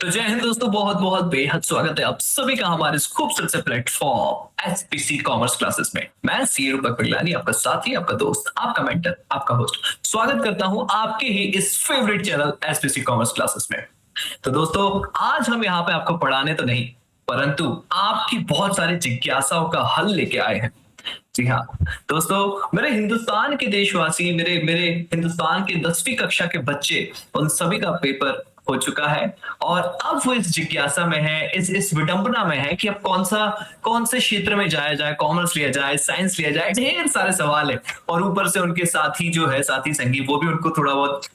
तो जय हिंद दोस्तों, बहुत बहुत बेहद स्वागत है आप सभी का हमारे इस खूबसूरत से प्लेटफॉर्म एसपीसी कॉमर्स क्लासेस में। मैं सी रूपक पिगलानी, आपका साथी, आपका दोस्त, आपका मेंटर, आपका होस्ट स्वागत करता हूं आपके ही इस favourite channel SPC commerce classes में। तो दोस्तों, आज हम यहाँ पे आपको पढ़ाने तो नहीं, परंतु आपकी बहुत सारी जिज्ञासाओं का हल लेके आए हैं। जी हाँ दोस्तों, मेरे हिंदुस्तान के देशवासी, मेरे मेरे हिंदुस्तान के 10वीं कक्षा के बच्चे, उन सभी का पेपर हो चुका है और अब वो इस जिज्ञासा में है, इस विडंबना में है कि अब कौन से क्षेत्र में जाया जाए, कॉमर्स लिया जाए, साइंस लिया जाए, ढेर सारे सवाल है। और ऊपर से उनके साथी जो है, साथी संगी, वो भी उनको थोड़ा बहुत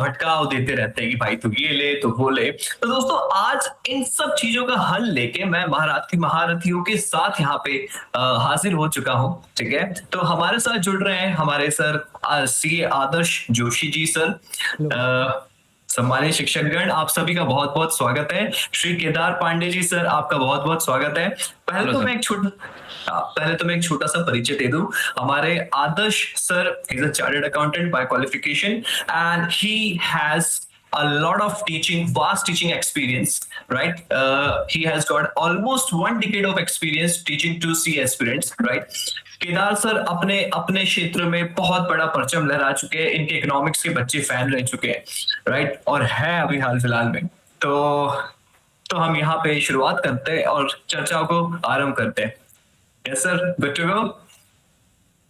भटकाव देते रहते हैं कि भाई तू ये ले, तो वो ले। तो दोस्तों, आज इन सब चीजों का हल लेके मैं महारथियों के साथ यहाँ पे हाजिर हो चुका हूँ। ठीक है, तो हमारे साथ जुड़ रहे हैं हमारे सर सी आदर्श जोशी जी। सर, सम्मानित शिक्षकगण, आप सभी का बहुत बहुत स्वागत है। श्री केदार पांडे जी सर, आपका बहुत बहुत स्वागत है। पहले तो मैं एक छोटा सा परिचय दे दूं। हमारे Adarsh sir is a chartered accountant by qualification and he has a lot of vast teaching experience, right? He has got almost 1 decade of experience teaching to C aspirants, right? Kedar sir अपने अपने क्षेत्र में बहुत बड़ा परचम लहरा चुके हैं, इनके इकोनॉमिक्स के बच्चे फैन रह चुके हैं, राइट? और है अभी हाल फिलहाल में। तो हम यहाँ पे शुरुआत करते हैं और चर्चाओं को आरंभ करते हैं। Yes sir, good to go.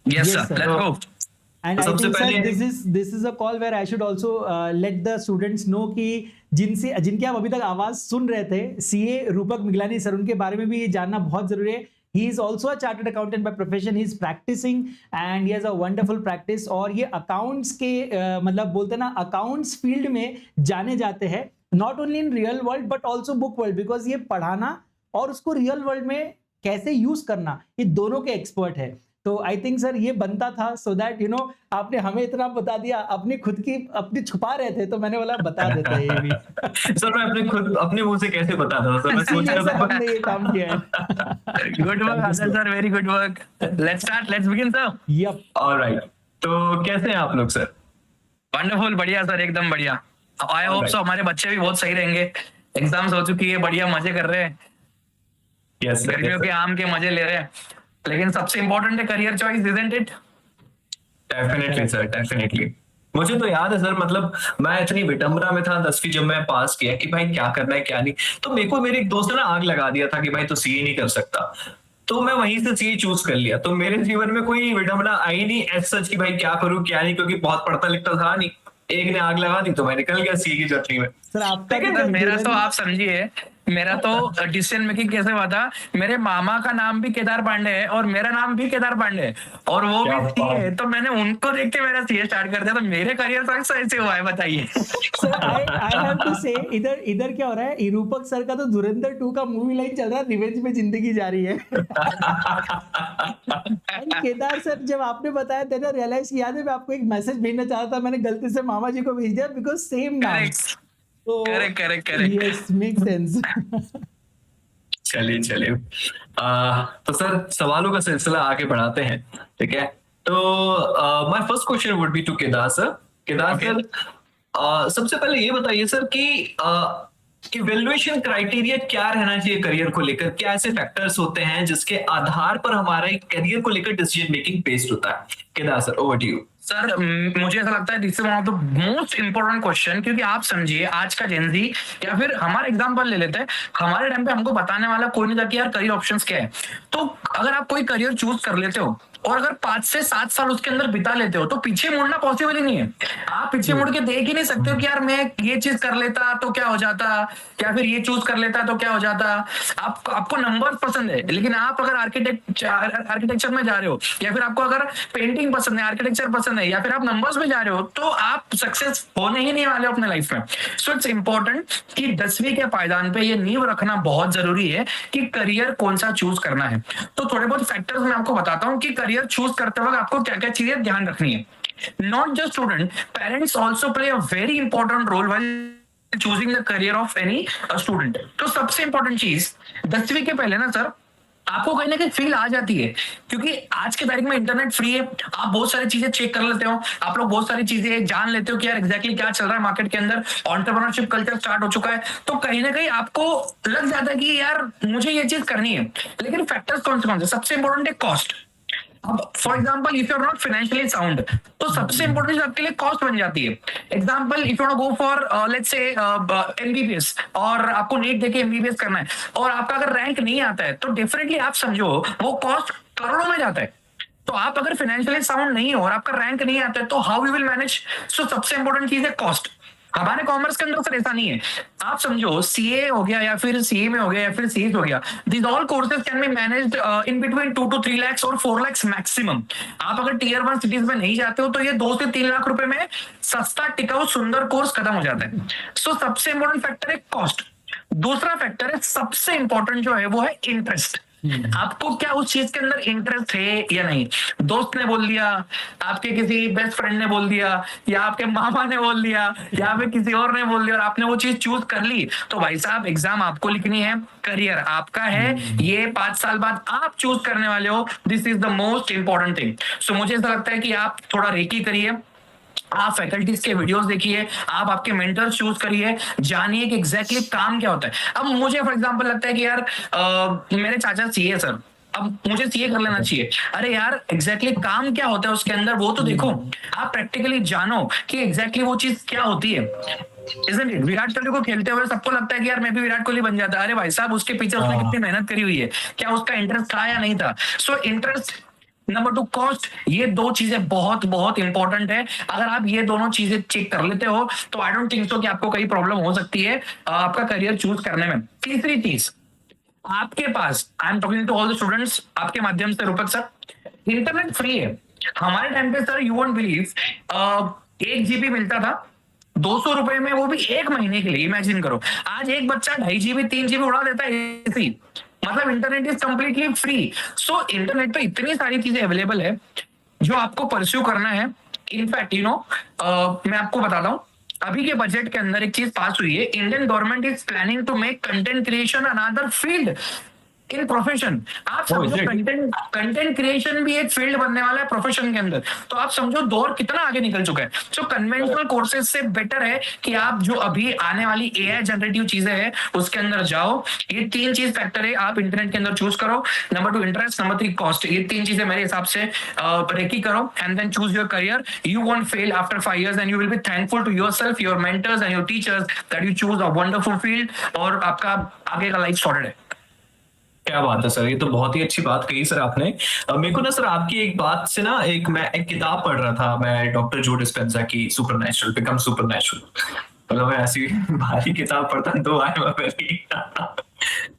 Yes, sir. Let's go. And I think sir, this is a call where I should also let the students know कि जिनके आप अभी तक आवाज सुन रहे थे, सीए रूपक मिगलानी सर, उनके बारे में भी जानना बहुत जरूरी है। He is also a chartered accountant by profession. He is practicing and he has a wonderful practice. और ये accounts के मतलब बोलते ना, accounts field में जाने जाते हैं, not only in real world but also book world, because ये पढ़ाना और उसको real world में कैसे यूज करना, ये दोनों के एक्सपर्ट है। तो आई थिंक सर ये बनता था, सो दैट यू नो आपने हमें इतना बता दिया, अपनी छुपा रहे थे, तो मैंने बोला बता देता है ये भी। सर मैं अपने मुंह से कैसे बताता था? मैं सोच रहा था हमने ये काम किया है। Good work, Asal sir. Very good work. Let's start. Let's begin, sir. Yep. Alright, तो कैसे हैं आप लोग सर? Wonderful, बढ़िया सर, एकदम बढ़िया। I hope so. हमारे बच्चे भी बहुत सही रहेंगे। एग्जाम्स हो चुकी है, बढ़िया मजे कर रहे हैं। यस, गर्मियों के आम के मजे ले रहे हैं। लेकिन सबसे इम्पोर्टेंट है career choice, isn't it? Definitely sir, definitely. मुझे तो याद है सर, मतलब मैं इतनी विडंबना में था 10वीं जब मैं पास किया कि भाई क्या करना है क्या नहीं। तो मेरे को मेरे एक दोस्त ने ना आग लगा दिया था कि भाई तो सीए नहीं कर सकता, तो मैं वहीं से सीए चूज कर लिया। तो मेरे जीवन में कोई विडंबना आई नहीं एज सच कि भाई क्या करूं क्या नहीं, क्योंकि बहुत पढ़ता लिखता था नहीं। एक ने आग लगा दी तो मैं निकल गया सीए की जर्नी में। सर आपका लेकिन मेरा तो आप समझिए, मेरा तो डिसीजन मेकिंग कैसे हुआ था। मेरे मामा का नाम भी केदार पांडे है और मेरा नाम भी केदार पांडे है और वो भी सीए है, तो मैंने उनको देख के मेरा सीए स्टार्ट कर दिया। तो मेरे करियर चॉइस ऐसे हुआ है, बताइए। सर आई हैव टू से, इधर क्या हो रहा है, रूपक सर का तो धुरंधर 2 का मूवी लाइन चल रहा है, रिवेंज में जिंदगी जारी है। केदार सर, जब आपने बताया था, रियलाइज किया, याद है मैं आपको एक मैसेज भेजना चाहता था, मैंने गलती से मामा जी को भेज दिया, बिकॉज सेम नाम। करेक्ट। Yes, make sense. चलिए तो सर सवालों का सिलसिला आगे बढ़ाते हैं, ठीक है? तो my first question would be to Kedar sir. Kedar sir, सबसे पहले ये बताइए सर कि वैल्यूएशन क्राइटेरिया क्या रहना चाहिए करियर को लेकर? क्या ऐसे फैक्टर्स होते हैं जिसके आधार पर हमारा करियर को लेकर डिसीजन मेकिंग बेस्ड होता है? Kedar sir, over to you. Sir, मुझे ऐसा लगता है this is one of the most important question, क्योंकि आप समझिए आज का जेनजी, या फिर हमारा एग्जांपल ले लेते हैं, हमारे टाइम पे हमको बताने वाला कोई नहीं था कि यार करियर ऑप्शंस क्या है। तो अगर आप कोई करियर चूज कर लेते हो और अगर 5 से 7 साल उसके अंदर बिता लेते हो, तो पीछे मुड़ना पॉसिबल ही नहीं है। आप पीछे मुड़ के देख ही नहीं सकते हो कि यार मैं ये चीज कर लेता तो क्या हो जाता, या फिर ये चूज कर लेता तो क्या हो जाता। आपको नंबर्स पसंद है, लेकिन आप अगर आर्किटेक्चर में जा रहे हो, या फिर आपको अगर पेंटिंग पसंद है, आर्किटेक्चर पसंद है, या फिर आप नंबर्स में जा रहे हो, तो आप सक्सेस होने ही नहीं वाले अपने लाइफ में। सो इट्स इंपॉर्टेंट कि 10वीं के पायदान पे ये नींव रखना बहुत जरूरी है कि करियर कौन सा चूज करना है। तो थोड़े बहुत फैक्टर्स मैं आपको बताता हूँ कि करियर चूज करते वक्त आपको क्या क्या चीजें ध्यान रखनी है। Not just student, parents also play a very important role while choosing the career of any student. तो सबसे इंपॉर्टेंट चीज 10वीं के पहले ना सर, आपको कहीं ना कहीं फील आ जाती है, क्योंकि आज के तारीख में इंटरनेट फ्री है, आप बहुत सारी चीजें चेक कर लेते हो, आप लोग बहुत सारी चीजें जान लेते हो कि यार एग्जैक्टली क्या चल रहा है मार्केट के अंदर, एंटरप्रेन्योरशिप कल्चर स्टार्ट हो चुका है, तो कहीं ना कहीं आपको लग जाता है कि यार मुझे ये चीज करनी है। लेकिन फैक्टर्स कौन से सबसे इंपॉर्टेंट है कॉस्ट। अब for example if you are not financially sound, तो सबसे इंपॉर्टेंट चीज आपके लिए कॉस्ट बन जाती है। Example if you want go for let's say MBBS, और आपको नीट देके एमबीबीएस करना है, और आपका अगर रैंक नहीं आता है, तो डेफिनेटली आप समझो वो कॉस्ट करोड़ों में जाता है। तो आप अगर फाइनेंशियली साउंड नहीं हो और आपका रैंक नहीं आता है, तो हाउ यू विल मैनेज। सो सबसे इंपॉर्टेंट चीज है कॉस्ट। हमारे कॉमर्स के अंदर सर ऐसा नहीं है। आप समझो सीए हो गया या फिर सीए में हो गया या फिर सीएस हो गया, this all courses can be managed in between 2 to 3 lakhs और 4 lakhs मैक्सिमम। आप अगर टीयर 1 सिटीज में नहीं जाते हो, तो ये 2 से 3 लाख रुपए में सस्ता टिकाऊ सुंदर कोर्स खत्म हो जाता है। सो सबसे इंपॉर्टेंट फैक्टर है कॉस्ट। दूसरा फैक्टर है सबसे इंपॉर्टेंट जो है वो है इंटरेस्ट। आपको क्या उस चीज के अंदर इंटरेस्ट है या नहीं। दोस्त ने बोल दिया, आपके किसी बेस्ट फ्रेंड ने बोल दिया, या आपके मामा ने बोल दिया, या फिर किसी और ने बोल दिया, और आपने वो चीज चूज कर ली, तो भाई साहब एग्जाम आपको लिखनी है, करियर आपका है, ये 5 साल बाद आप चूज करने वाले हो। This is the most important thing. So मुझे ऐसा लगता है कि आप थोड़ा रेकी करिए, आप फैकल्टीज के वीडियोस देखिए, आप आपके मेंटर चूज करिए, जानिए कि एग्जैक्टली काम क्या होता है। अब मुझे फॉर एग्जांपल लगता है कि यार मेरे चाचा सीए सर, अब मुझे सीए कर लेना चाहिए। अरे यार एग्जैक्टली काम क्या होता है उसके अंदर, वो तो देखो, आप प्रैक्टिकली जानो कि एग्जैक्टली वो चीज क्या होती है। Isn't it? विराट कोहली को खेलते हुए सबको लगता है कि यार मैं भी विराट कोहली बन जाता। अरे भाई साहब उसके पीछे उसने कितनी मेहनत करी हुई है, क्या उसका इंटरेस्ट था या नहीं था। सो इंटरेस्ट, नंबर 2 कॉस्ट, ये 2 चीजें बहुत बहुत इंपॉर्टेंट है। अगर आप ये दोनों चीजें चेक कर लेते हो, तो आई डोंट थिंक सो कि आपको कई प्रॉब्लम हो सकती है आपका करियर चूज करने में। तीसरी चीज, आपके पास, I am talking to all the students आपके माध्यम से रूपक सर, इंटरनेट फ्री है। हमारे टाइम पे sir you won't believe 1 GB मिलता था 200 रुपए में, वो भी 1 महीने के लिए। इमेजिन करो, आज एक बच्चा 2.5 GB 3 GB उड़ा देता है ऐसी। मतलब internet is completely free. So internet पे इतनी सारी चीजें अवेलेबल है जो आपको परस्यू करना है। इनफैक्ट यू नो, मैं आपको बताता हूँ, अभी के बजट के अंदर एक चीज पास हुई है, Indian government is planning to make content creation another field in profession. आप समझो कंटेंट क्रिएशन भी एक फील्ड बनने वाला है प्रोफेशन के अंदर। तो आप समझो दौर कितना आगे निकल चुका है। सो कन्वेंशनल कोर्सेज से बेटर है कि आप जो अभी आने वाली एआई जनरेटिव चीजें हैं उसके अंदर जाओ। ये 3 चीज फैक्टर है, आप इंटरनेट के अंदर चूज करो। Number 2 interest, number 3 cost. ये 3 चीजें मेरे हिसाब से रेकी करो and then choose your career. You won't fail after 5 years and you will be thankful to yourself, your mentors and your teachers that you choose a wonderful field, और आपका आगे का लाइफ सॉर्टेड है। क्या बात है sir, ये तो बहुत ही अच्छी बात कही सर आपने। मेरे को ना सर आपकी एक बात से ना, मैं एक किताब पढ़ रहा था, मैं डॉक्टर जो डिस्पेंजा की सुपरनैचुरल बिकम सुपरनैचुरल, मतलब मैं ऐसी भारी किताब पढ़ता 2 आए पहली।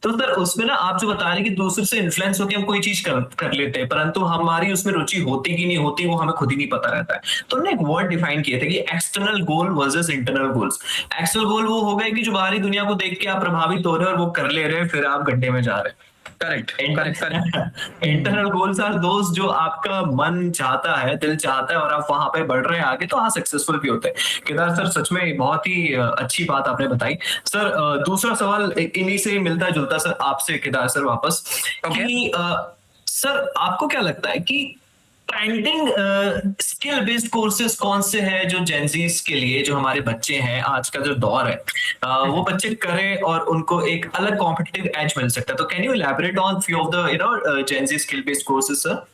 तो सर उसमें ना आप जो बता रहे हैं कि दूसरे से इन्फ्लुएंस होकर हम कोई चीज कर लेते हैं, परंतु हमारी उसमें रुचि होती कि नहीं होती वो हमें खुद ही नहीं पता रहता है। तो उन्होंने एक वर्ड डिफाइन किए थे कि एक्सटर्नल गोल वर्सेस इंटरनल गोल्स। एक्सटर्नल गोल वो हो गए कि जो बाहरी दुनिया को देख के आप प्रभावित हो रहे हो और वो कर ले रहे हैं, फिर आप गड्ढे में जा रहे हैं। Correct correct. Internal goals are दोस्त जो आपका मन चाहता है, दिल चाहता है, और आप वहां पे बढ़ रहे हैं आगे, तो हाँ सक्सेसफुल भी होते हैं। केदार सर सच में बहुत ही अच्छी बात आपने बताई। सर दूसरा सवाल इन्हीं से मिलता जुलता सर आपसे केदार सर वापस, कि सर आपको क्या लगता है कि ट्रेंडिंग स्किल बेस्ड कोर्सेज कौन से हैं जो जेनजीज के लिए, जो हमारे बच्चे हैं, आज का जो दौर है वो बच्चे करें और उनको एक अलग कॉम्पिटिटिव एज मिल सकता है। तो can you elaborate on few of the Gen Z skill based courses sir?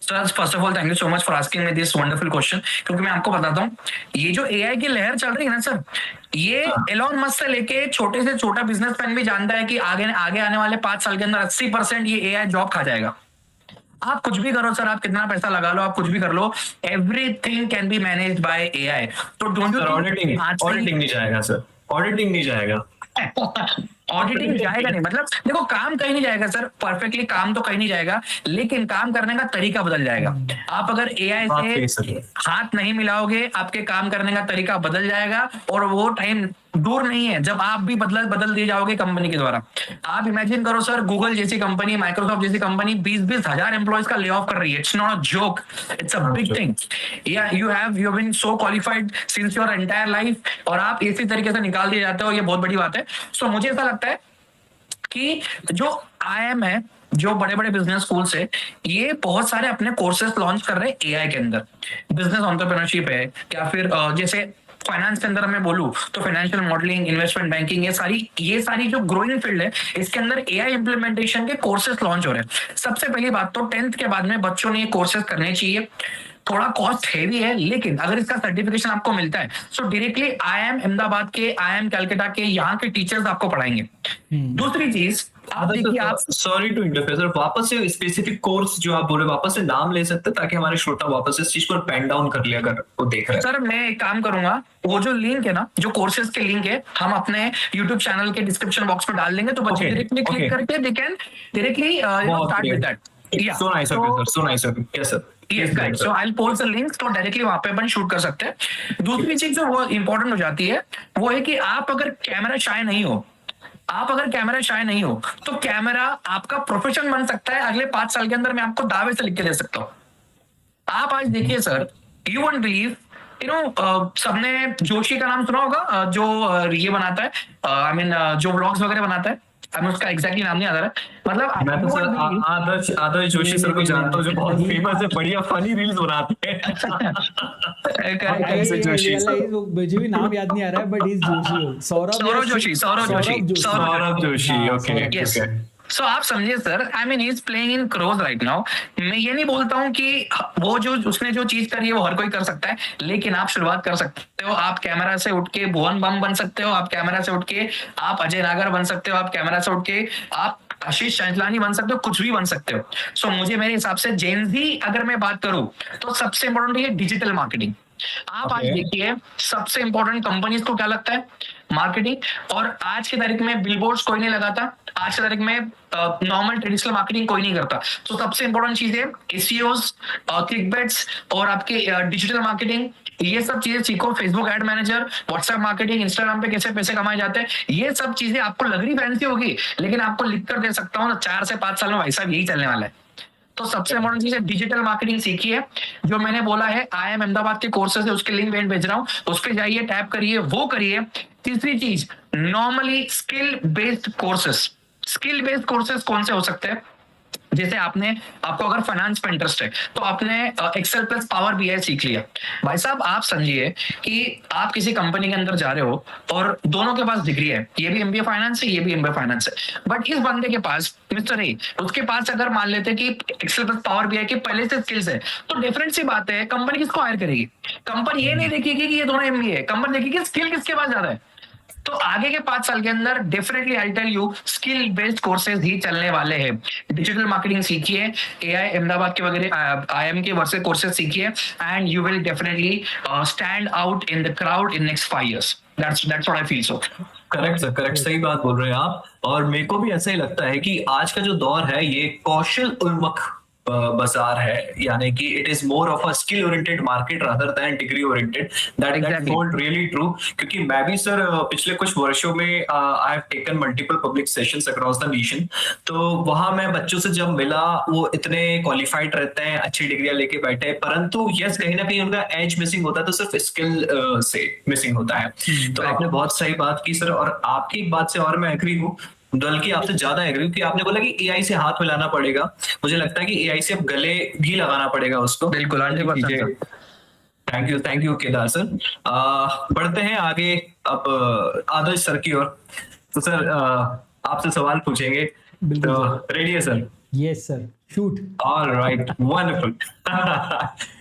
Sir first of all thank you so much for asking me this wonderful question, क्योंकि मैं आपको बताता हूँ, ये जो एआई की लहर चल रही है ना सर, ये एलॉन मस्क से लेके छोटे से छोटा बिजनेसमैन भी जानता है कि आगे आने वाले 5 साल के अंदर 80% ये एआई जॉब खा जाएगा। आप कुछ भी करो सर, आप कितना पैसा लगा लो, आप कुछ भी कर लो, everything can be managed by AI. तो डोंट यू ऑडिटिंग नहीं जाएगा सर, ऑडिटिंग नहीं जाएगा। ऑडिटिंग जाएगा नहीं, मतलब देखो काम कहीं नहीं जाएगा सर, परफेक्टली काम तो कहीं नहीं जाएगा, लेकिन काम करने का तरीका बदल जाएगा। आप अगर एआई से हाथ नहीं मिलाओगे, आपके काम करने का तरीका बदल जाएगा, और वो टाइम दूर नहीं है जब आप भी बदल दिए जाओगे कंपनी के द्वारा। आप इमेजिन करो सर, गूगल जैसी कंपनी, माइक्रोसॉफ्ट जैसी कंपनी 20-20 हजार एम्प्लॉयज का ले ऑफ कर रही है। It's not a joke, it's a big thing. You have been so qualified since your entire life, और आप इसी तरीके से निकाल दिए जाते हो, ये बहुत बड़ी बात है। सो मुझे ऐसा लगता है कि जो IIM है, जो बड़े बड़े बिजनेस स्कूल है, ये बहुत सारे अपने कोर्सेज लॉन्च कर रहे हैं एआई के अंदर। बिजनेस एंटरप्रेन्योरशिप है, या फिर जैसे फाइनेंस के अंदर मैं बोलूं तो फाइनेंशियल मॉडलिंग, इन्वेस्टमेंट बैंकिंग, ये सारी जो ग्रोइंग फील्ड है, इसके अंदर एआई इंप्लीमेंटेशन के कोर्सेज लॉन्च हो रहे हैं। सबसे पहली बात तो 10th के बाद में बच्चों ने ये कोर्सेज करने चाहिए। थोड़ा कॉस्ट हेवी है, लेकिन अगर इसका सर्टिफिकेशन आपको मिलता है तो डायरेक्टली IIM अहमदाबाद के, IIM कलकत्ता के, यहाँ के टीचर्स आपको पढ़ाएंगे। दूसरी चीज, आप देखिए, आप सॉरी टू इंटरफेयर सर, वापस से स्पेसिफिक कोर्स जो आप बोले वापस से नाम ले सकते हैं ताकि हमारे श्रोता वापस इस चीज को पेन डाउन कर लिया अगर वो देख रहे हैं। सर मैं एक काम करूंगा, वो जो लिंक है ना, जो कोर्सेज के लिंक है, हम अपने YouTube चैनल के डिस्क्रिप्शन बॉक्स में डाल देंगे, तो बच्चे डायरेक्टली क्लिक करके they can directly start with that. So nice of you sir, so nice of you. Yes sir, Yes, guys. So I'll post the links, तो डायरेक्टली वहां पे अपन शूट कर सकते हैं। दूसरी चीज जो वो इंपॉर्टेंट हो जाती है, वो है कि आप अगर कैमरा शाय नहीं हो, तो कैमरा आपका प्रोफेशन बन सकता है अगले 5 साल के अंदर। मैं आपको दावे से लिख के दे सकता हूँ। आप आज देखिए सर, यू वोंट बिलीव, सबने जोशी का नाम सुना होगा, जो ये बनाता है, आई मीन जो व्लॉग्स वगैरह बनाता है, हमें उसका एग्जैक्टली नाम नहीं आ रहा है, मतलब मैं तो सर आदर्श जोशी सर को जानता हूँ, जो बहुत फेमस है, बढ़िया फनी रील्स बनाते हैं। मुझे भी नाम याद नहीं आ रहा है, but is Joshi, Saurabh Joshi. Okay. So आप समझिए sir, I mean is playing in crores right now. मैं ये नहीं बोलता हूँ कि वो जो उसने जो चीज करी है वो हर कोई कर सकता है, लेकिन आप शुरुआत कर सकते हो। आप कैमरा से उठ के भुवन बम बन सकते हो, आप कैमरा से उठ के आप अजय नागर बन सकते हो, आप कैमरा से उठ के आप आशीष चंचलानी बन सकते हो, कुछ भी बन सकते हो। सो मुझे मेरे हिसाब से जेन ज़ी अगर मैं बात करूं तो सबसे इंपॉर्टेंट है डिजिटल मार्केटिंग। आप आज देखिए, सबसे इंपॉर्टेंट कंपनीज को क्या लगता है? मार्केटिंग। और आज की तारीख में बिलबोर्ड्स कोई नहीं लगाता, आज की तारीख में नॉर्मल ट्रेडिशनल मार्केटिंग कोई नहीं करता। तो सबसे इंपॉर्टेंट चीज है एसईओस, क्लिकबेट्स और आपके डिजिटल मार्केटिंग। ये सब चीजें सीखो। Facebook ad manager, WhatsApp marketing, Instagram पे कैसे पैसे कमाए जाते हैं, ये सब चीजें आपको लग रही फैंसी होगी, लेकिन आपको लिख कर दे सकता हूँ 4 से 5 साल में भाई साहब यही चलने वाला है। तो सबसे इंपॉर्टेंट चीज है डिजिटल मार्केटिंग सीखिए। जो मैंने बोला है IIM अहमदाबाद के कोर्सेज है, उसके लिंक मैं भेज रहा हूँ, उस पर जाइए, टैप करिए, वो करिए। तीसरी चीज, नॉर्मली स्किल बेस्ड कोर्सेज कौन से हो सकते हैं? जैसे आपको अगर फाइनेंस में इंटरेस्ट है तो आपने एक्सेल प्लस पावर BI सीख लिया। भाई साहब आप समझिए कि आप किसी कंपनी के अंदर जा रहे हो और दोनों के पास डिग्री है, ये भी MBA फाइनेंस है, ये भी MBA फाइनेंस है, बट इस बंदे के पास मिस्टर ए, उसके पास अगर मान लेते कि एक्सेल प्लस पावर BI के पहले से स्किल्स है, तो डिफरेंट सी बात है, कंपनी किसको हायर करेगी? कंपनी ये नहीं देखेगी कि ये दोनों MBA है, कंपनी देखेगी स्किल किसके पास ज्यादा है। तो आगे के 5 साल के अंदर definitely I tell you skill based courses ही चलने वाले हैं। डिजिटल मार्केटिंग सीखिए, AI अहमदाबाद के वगैरह IIM के वर्सेस कोर्सेज सीखिए, and you will definitely stand out in the crowd in next 5 years. That's what I feel so. Correct sir, correct, सही बात बोल रहे हैं आप। और मेरे को भी ऐसा ही लगता है कि आज का जो दौर है ये कौशल उन्मुख बाजार है, यानी कि it is more of a skill oriented market rather than degree oriented. That hold really true, क्योंकि मैं भी सर पिछले कुछ वर्षों में I have taken multiple public sessions across the nation. तो वहां मैं बच्चों से जब मिला, वो इतने क्वालिफाइड रहते हैं, अच्छी डिग्रियां लेके बैठे हैं, परंतु यस कहीं ना कहीं उनका एज मिसिंग होता है, तो सिर्फ स्किल से मिसिंग होता है। तो आपने बहुत सही बात की सर, और आपकी एक बात से और मैं एग्री हूँ, बल्कि आपसे ज्यादा एग्री हूं कि आपने बोला कि AI से हाथ मिलाना पड़ेगा। मुझे लगता है कि AI से अब गले भी लगाना पड़ेगा उसको। बिल्कुल, 100%। Thank you Kedar sir. बढ़ते हैं आगे अब आदर्श सर की ओर। तो सर आपसे सवाल पूछेंगे, तो रेडी है sir? Yes sir, shoot. Alright, wonderful.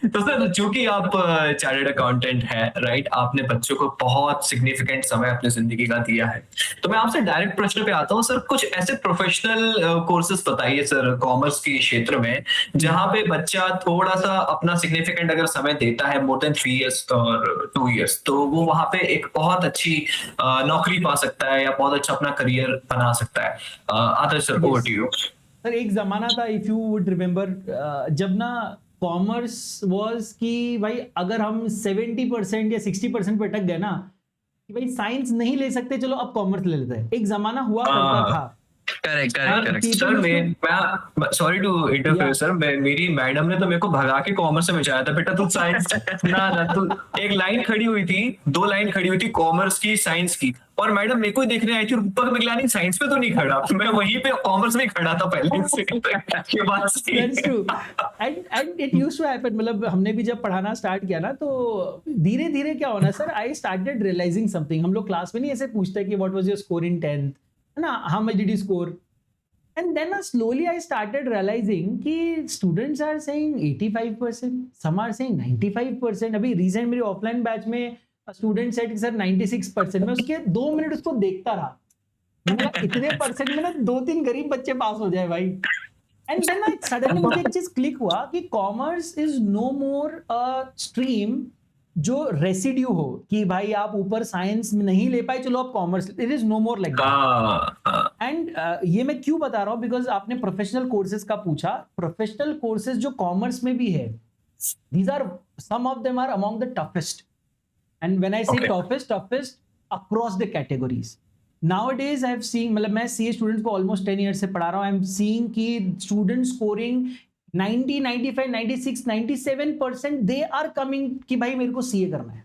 तो सर चूंकि आप चार्टर्ड अकाउंटेंट है, राइट, आपने बच्चों को बहुत सिग्निफिकेंट समय अपनी जिंदगी का दिया है, तो मैं आपसे डायरेक्ट प्रश्न पे आता हूँ सर। कुछ ऐसे प्रोफेशनल कोर्सेज बताइए सर कॉमर्स के क्षेत्र में, जहां पे बच्चा थोड़ा सा अपना सिग्निफिकेंट अगर समय देता है, मोर देन 3 years और 2 years, तो वो वहां पे एक बहुत अच्छी नौकरी पा सकता है या बहुत अच्छा अपना करियर बना सकता है। Adarsh sir, over to you. Sir एक जमाना था, इफ यू वुड रिमेम्बर, जब ना कॉमर्स वाज कि भाई अगर हम 70% या 60% पे अटक गए ना, कि भाई साइंस नहीं ले सकते, चलो अब कॉमर्स ले लेते हैं, एक जमाना हुआ करता था। Correct And correct correct. people sir used मैं sorry to interfere Yeah. Sir, मेरी मैडम ने तो मेरे को भगा के कॉमर्स में भेजा था, बेटा तू साइंस ना तू। एक लाइन खड़ी हुई थी, 2 लाइन खड़ी हुई थी कॉमर्स की साइंस की, और मैडम मेरे को ही देखने आई थी, रूपक मिगलानी साइंस पे तो नहीं खड़ा, मैं वहीं पे कॉमर्स में खड़ा था पहले से। ये बात सही है। That's true. And it used to happen. मतलब हमने भी जब पढ़ाना स्टार्ट किया ना, तो धीरे धीरे क्या होना sir, I started realizing something. हम लोग क्लास में नहीं ऐसे पूछते कि what was your score in 10th, है ना, how much did you score, and then slowly I started realizing कि students are saying 85%, some are saying 95%। अभी रिसेंट मेरी ऑफलाइन बैच में स्टूडेंट सेट कि सर 96%। मैं उसके 2 मिनट उसको देखता रहा, मैंने कहा इतने परसेंट में ना 2-3 गरीब बच्चे पास हो जाए भाई। एंड देन सडनली मुझे एक चीज क्लिक हुआ कि commerce is no more a stream जो रेसिड्यू हो कि भाई आप ऊपर साइंस में नहीं ले पाए, चलो आप commerce, it is no more like that. And ये मैं क्यों बता रहा हूँ, बिकॉज आपने प्रोफेशनल कोर्सेज का पूछा। प्रोफेशनल कोर्सेज जो कॉमर्स में भी है, these are some of them are among the toughest, and when I say toughest across the categories. Nowadays I have seen, मतलब मैं सीए स्टूडेंट्स को ऑलमोस्ट 10 ईयर से पढ़ा रहा हूँ, आई एम सीइंग कि student scoring 90, 95, 96, 97% they are coming कि भाई मेरे को सीए करना है।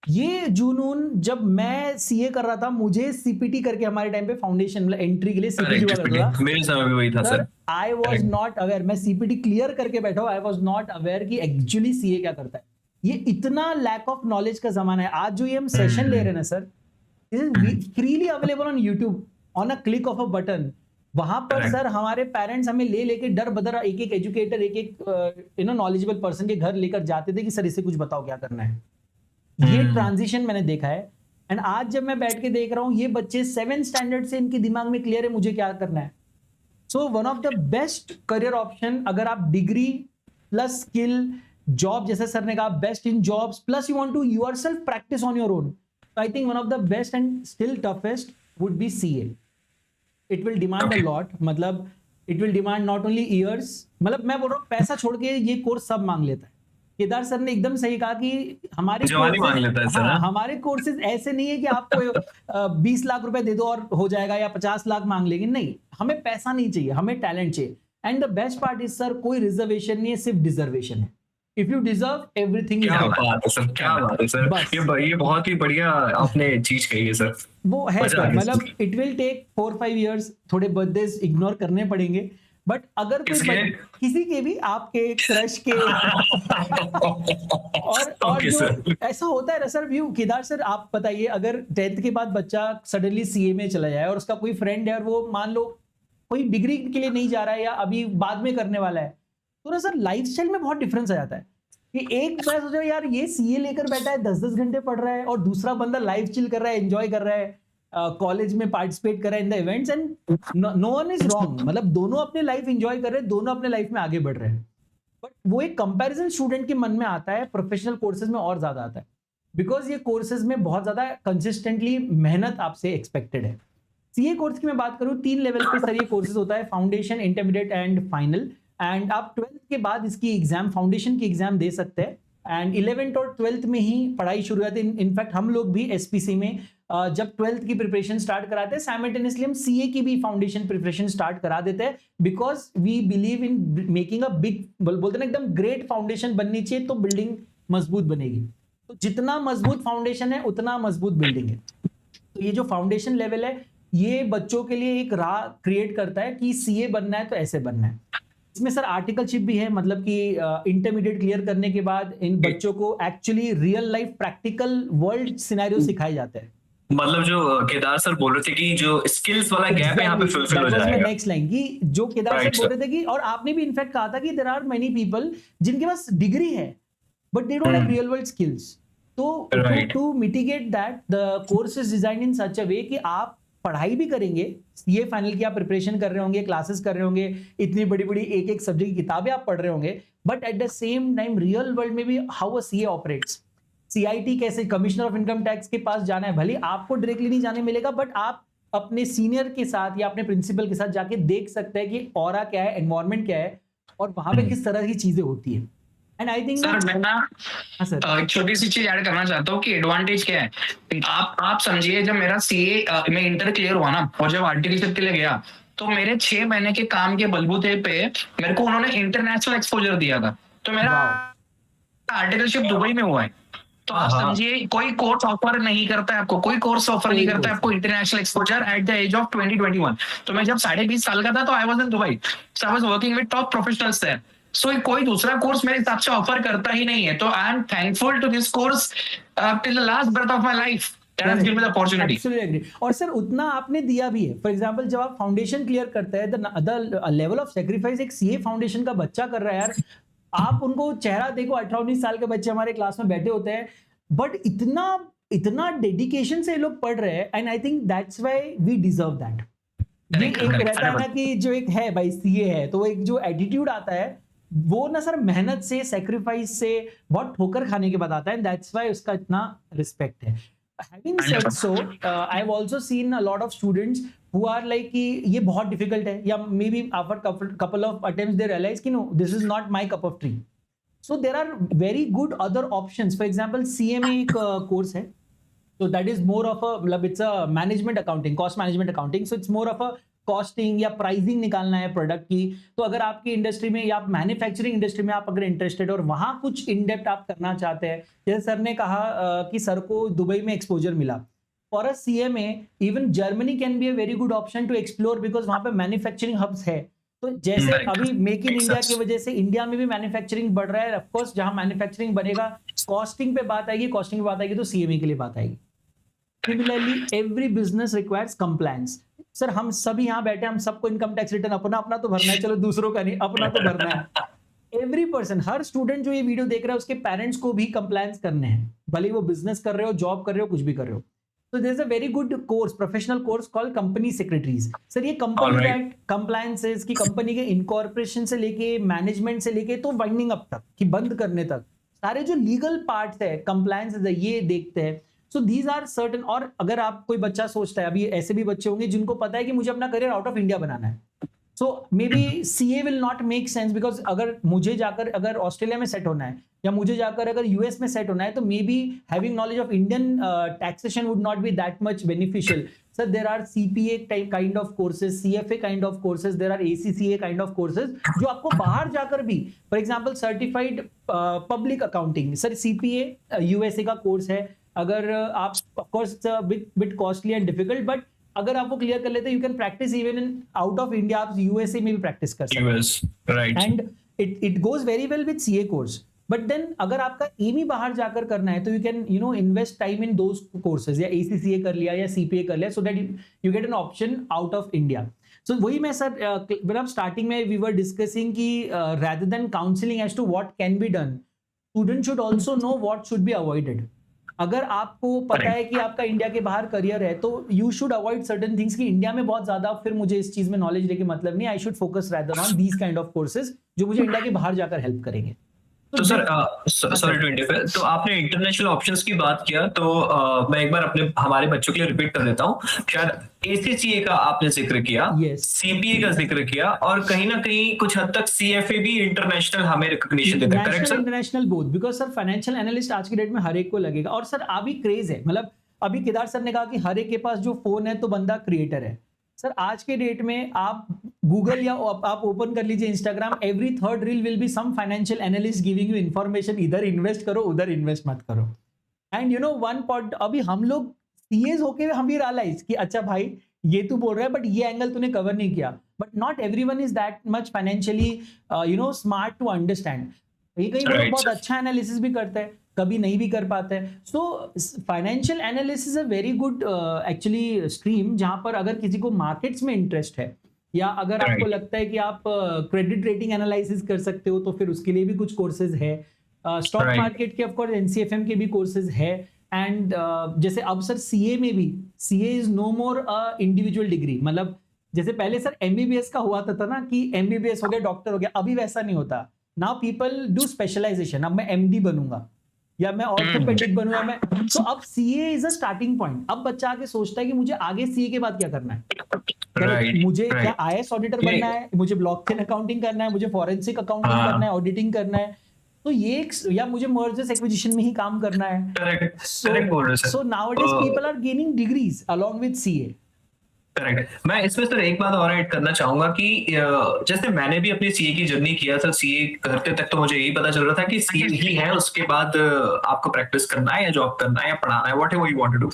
ये जुनून जब मैं सीए कर रहा था, मुझे सीपीटी करके हमारे टाइम पे फाउंडेशन मतलब एंट्री के लिए सीपीटी हुआ करता था। मेरे समय भी वही था sir. I was not aware, मैं सीपीटी क्लियर करके बैठा हूँ, आई वॉज नॉट अवेयर कि एक्चुअली सीए क्या करता है। ये इतना लैक ऑफ नॉलेज का जमाना है। आज जो ये हम सेशन ले रहे हैं ना sir, this is freely available on YouTube on a click of a button. वहां पर सर हमारे पेरेंट्स हमें ले लेके डर बदर एक एक एजुकेटर, एक एक नॉलेजेबल पर्सन के घर लेकर जाते थे कि सर इसे कुछ बताओ क्या करना है। ये ट्रांजिशन मैंने देखा है। एंड आज जब मैं बैठ के देख रहा हूँ, ये बच्चे 7th स्टैंडर्ड से इनके दिमाग में क्लियर है मुझे क्या करना है। So one of the best career option, अगर आप डिग्री प्लस स्किल जॉब, जैसे सर ने कहा best in jobs plus you want to yourself practice on your own, I think one of the best and still toughest would be CA. It will demand a lot, मतलब it will demand not only years, मतलब मैं बोल रहा हूँ पैसा छोड़ के ये कोर्स सब मांग लेता है। केदार सर ने एकदम सही कहा कि हमारे जवानी मांग लेता है सर। हाँ, हमारे कोर्सेज ऐसे नहीं है कि आपको 20 लाख रुपए दे दो और हो जाएगा, या 50 लाख मांग लेंगे, नहीं, हमें पैसा नहीं चाहिए, हमें टैलेंट चाहिए। And the best part is sir, कोई रिजर्वेशन नहीं है, सिर्फ डिजर्वेशन है। If you deserve everything is क्या बात है सर, क्या बात है सर, ये बहुत ही बढ़िया आपने चीज कही है सर। वो है सर, मतलब इट विल टेक 4-5 इयर्स, थोड़े बर्थडेज इग्नोर करने पड़ेंगे, बट अगर कोई किसी के भी आपके क्रश के और जो ऐसा होता है ना सर व्यू, केदार सर आप बताइए, अगर 10th के बाद बच्चा सडनली सीए में चला जाए और उसका कोई फ्रेंड है और वो मान लो कोई डिग्री के लिए नहीं जा रहा है या अभी बाद में करने वाला है, तो ना सर लाइफस्टाइल में बहुत डिफरेंस आ जाता है कि एक मैं सोच रहा हूँ यार ये सीए लेकर बैठा है, 10-10 घंटे पढ़ रहा है, और दूसरा बंदा लाइफ चिल कर रहा है, एंजॉय कर रहा है, कॉलेज में पार्टिसिपेट कर रहा है in the events, and no one is wrong, मतलब दोनों अपने लाइफ एंजॉय कर रहे हैं, दोनों अपने लाइफ में आगे बढ़ रहे हैं। बट वो एक कंपैरिजन स्टूडेंट के मन में आता है, प्रोफेशनल कोर्सेज में और ज्यादा आता है, बिकॉज ये कोर्सेज में बहुत ज्यादा कंसिस्टेंटली मेहनत आपसे एक्सपेक्टेड है। सीए कोर्स की मैं बात करूँ, 3 लेवल पे सर ये कोर्सेज होता है, foundation, intermediate and final. And आप 12th के बाद इसकी एग्जाम, फाउंडेशन की एग्जाम दे सकते हैं, एंड 11th और 12th में ही पढ़ाई शुरू होती है। इनफैक्ट हम लोग भी एसपीसी में जब 12th की प्रिपरेशन स्टार्ट कराते हैं, साइमल्टेनियसली हम सीए की भी फाउंडेशन प्रिपरेशन स्टार्ट करा देते हैं, because we believe in making a big, बोलते हैं ना एकदम ग्रेट फाउंडेशन बननी चाहिए तो बिल्डिंग मजबूत बनेगी। तो जितना मजबूत फाउंडेशन है उतना मजबूत बिल्डिंग है। तो ये जो फाउंडेशन लेवल है, ये बच्चों के लिए एक राह क्रिएट करता है कि सीए बनना है तो ऐसे बनना है। इसमें सर आर्टिकलशिप भी है, मतलब कि इंटरमीडिएट क्लियर करने के बाद इन बच्चों को actually real life practical world scenario सिखाए जाते हैं। मतलब जो केदार सर बोल रहे थे कि जो स्किल्स वाला गैप है यहाँ पे फुलफिल हो जाएगा। नेक्स्ट लाइन की जो केदार सर बोल रहे थे कि, और आपने भी इनफैक्ट कहा था कि देयर आर मेनी पीपल जिनके पास डिग्री है but they don't have real world skills. तो to mitigate that the course is designed in such a way कि आप पढ़ाई भी करेंगे, ये फाइनल की आप प्रिपरेशन कर रहे होंगे, क्लासेस कर रहे होंगे, इतनी बड़ी बड़ी एक एक सब्जेक्ट की किताबें आप पढ़ रहे होंगे, but at the same time real world में भी how a CA operates, CIT कैसे, कमिश्नर ऑफ इनकम टैक्स के पास जाना है, भले आपको डायरेक्टली नहीं जाने मिलेगा, बट आप अपने सीनियर के साथ या अपने प्रिंसिपल के साथ जाके देख सकते हैं कि ऑरा क्या है, एनवायरनमेंट क्या है, और वहां पे किस तरह की चीजें होती है। एंड आई थिंक सर मैं ना हाँ सर, एक छोटी सी चीज ऐड करना चाहता हूँ कि एडवांटेज क्या है। आप समझिए, जब मेरा सीए में इंटर क्लियर हुआ ना, और जब आर्टिकलशिप के लिए गया, तो मेरे 6 महीने के काम के बलबूते पे मेरे को उन्होंने इंटरनेशनल एक्सपोजर दिया था। तो मेरा आर्टिकलशिप दुबई में हुआ है। तो आप हाँ। समझिए, कोई कोर्स ऑफर नहीं करता है आपको, कोई कोर्स ऑफर नहीं करता है आपको international exposure at the age of 2021। तो मैं जब 20.5 साल का था तो I was in Dubai, so I was working with top professionals there. So कोई दूसरा कोर्स मेरे हिसाब से ऑफर करता ही नहीं है। तो I am thankful to this course till the last breath of my life that has given me the opportunity. Absolutely agree. और सर उतना आपने दिया भी है। फॉर एग्जांपल जब आप फाउंडेशन क्लियर करते हैं, द लेवल ऑफ सेक्रीफाइस एक सीए फाउंडेशन का बच्चा कर रहा है यार। आप उनको चेहरा देखो, 18-19 साल के बच्चे हमारे क्लास में बैठे होते हैं, बट इतना इतना डेडिकेशन से ये लोग पढ़ रहे हैं, and I think that's why we deserve that. ये एक रहता है ना कि जो एक है भाई सीए है, तो एक जो एटीट्यूड आता है वो ना सर मेहनत से, सेक्रीफाइस से, बहुत ठोकर खाने के बाद आता है, दैट्स व्हाई उसका इतना रिस्पेक्ट है। Having said so, I've also seen a lot of students who are like कि ये बहुत difficult है, या maybe after couple of attempts they realize कि no, this is not my cup of tea. So there are very good other options. For example, CA में एक course है, so that is more of a मतलब it's a management accounting, cost management accounting. So it's more of a costing या pricing निकालना है product की। तो अगर आपकी इंडस्ट्री में या मैन्युफैक्चरिंग इंडस्ट्री में आप अगर इंटरेस्टेड और वहां कुछ इन डेप्थ आप करना चाहते हैं, जैसे सर ने कहा कि सर को दुबई में एक्सपोजर मिला, फॉर अ सीए में even Germany can be a very good option to explore, because वहां पे मैन्युफैक्चरिंग हब्स है। तो जैसे अभी मेक इन इंडिया की वजह से इंडिया में भी मैन्युफैक्चरिंग बढ़ रहा है, ऑफकोर्स जहां मैन्युफैक्चरिंग बनेगा, कॉस्टिंग पे बात आएगी, कॉस्टिंग पे बात आएगी तो सीएमए के लिए बात आएगी। Similarly every business requires compliance. Sir हम सभी यहाँ बैठे, हम सबको इनकम टैक्स रिटर्न अपना अपना तो भरना है, चलो दूसरों का नहीं, अपना तो भरना है। एवरी पर्सन, हर स्टूडेंट जो ये वीडियो देख रहा है उसके पेरेंट्स को भी कंप्लायंस करने हैं, भले वो बिजनेस कर रहे हो, जॉब कर रहे हो, कुछ भी कर रहे हो। So there's a very good course, professional course called company secretaries. Sir ये कंपनी एक्ट, कंप्लायंसेस की, कंपनी के इनकॉर्पोरेशन से लेके, मैनेजमेंट से लेके तो वाइंडिंग अप तक कि बंद करने तक सारे जो लीगल पार्ट्स है, कंप्लायंस है, ये देखते हैं। So these are certain. और अगर आप कोई बच्चा सोचता है, अभी ऐसे भी बच्चे होंगे जिनको पता है कि मुझे अपना करियर आउट ऑफ इंडिया बनाना है, so maybe CA will not make sense, because अगर मुझे जाकर अगर ऑस्ट्रेलिया में सेट होना है या मुझे जाकर अगर यूएस में सेट होना है, तो maybe having knowledge of Indian taxation would not be that much beneficial. Sir there are CPA kind of courses, CFA kind of courses, there are ACCA kind of courses जो आपको बाहर जाकर भी, for example certified public accounting, sir CPA USA का course है। अगर आप of course bit costly and difficult, but अगर आप वो क्लियर कर लेते हैं, you can practice even in out of India, आप यूएसए में भी प्रैक्टिस कर सकते हैं, right. And it goes very well with CA course. But then अगर आपका एम ही बाहर जाकर करना है, तो you can invest time in those courses, या एसीसीए कर लिया या सीपीए कर लिया, so that you get an option out of India. So वही मैं सर मतलब स्टार्टिंग में वी वर डिस्कसिंग कि rather than counseling as to what can be done, student should also know what should be avoided. अगर आपको पता है कि आपका इंडिया के बाहर करियर है, तो you should avoid certain things कि इंडिया में बहुत ज्यादा फिर मुझे इस चीज में नॉलेज लेके मतलब नहीं, I should focus rather on these kind of courses जो मुझे इंडिया के बाहर जाकर हेल्प करेंगे। तो सर सॉरी टू इंटरफेयर, तो आपने इंटरनेशनल ऑप्शंस की बात किया, तो मैं एक बार अपने हमारे बच्चों के लिए रिपीट कर देता हूँ। शायद एसीसीए का आपने जिक्र किया, Yes. सीपीए का जिक्र किया, और कहीं ना कहीं कुछ हद तक सीएफए भी इंटरनेशनल हमें रिकॉग्निशन देता है, correct sir? International both, because sir financial analyst आज की डेट में हर एक को लगेगा। और सर अभी क्रेज है, मतलब अभी केदार सर ने कहा कि हर एक के पास जो फोन है तो बंदा क्रिएटर है। सर आज के डेट में आप गूगल या आप ओपन कर लीजिए Instagram, every third reel will be some financial analyst giving you information, इधर इन्वेस्ट करो, उधर इन्वेस्ट मत करो। And you know one point, अभी हम लोग सीएस होके हम भी रियलाइज कि अच्छा भाई ये तू बोल रहा है, बट ये एंगल तूने कवर नहीं किया। But not everyone is that much financially smart to understand. कहीं लोग बहुत अच्छा एनालिसिस भी करते हैं, कभी नहीं भी कर पाते हैं। सो फाइनेंशियल एनालिसिस अ वेरी गुड एक्चुअली स्ट्रीम, जहां पर अगर किसी को मार्केट्स में इंटरेस्ट है, या अगर आपको लगता है कि आप क्रेडिट रेटिंग एनालिसिस कर सकते हो, तो फिर उसके लिए भी कुछ कोर्सेज है। स्टॉक मार्केट के ऑफकोर्स एनसीएफएम के भी कोर्सेज है। एंड जैसे अब सर सीए में भी, CA is no more a individual degree, मतलब जैसे पहले सर एमबीबीएस का हुआ था ना कि एमबीबीएस हो गया, डॉक्टर हो गया, अभी वैसा नहीं होता। नाउ पीपल डू स्पेशलाइजेशन, अब मैं एमडी बनूंगा या मैं ऑर्थोपेडिक बनूंगा, मैं तो अब CA is a starting point. अब बच्चा आगे सोचता है कि मुझे आगे सीए के बाद क्या करना है, मुझे क्या आईएएस ऑडिटर बनना है, मुझे ब्लॉकचेन अकाउंटिंग करना है, मुझे फॉरेंसिक अकाउंटिंग करना है, ऑडिटिंग करना है। तो ये या मुझे मर्जर्स एक्विजिशन में ही काम करना है. करेक्ट करेक्ट बोल रहे sir. So nowadays people are gaining degrees along with CA. Correct. मैं इसमें सर एक बात और ऐड करना चाहूंगा कि जैसे मैंने भी अपनी सीए की जर्नी किया सर. सीए करते तक तो मुझे यही पता चल रहा था कि सीए ही है, उसके बाद आपको प्रैक्टिस करना है या जॉब करना है या पढ़ाना है, whatever you want to do.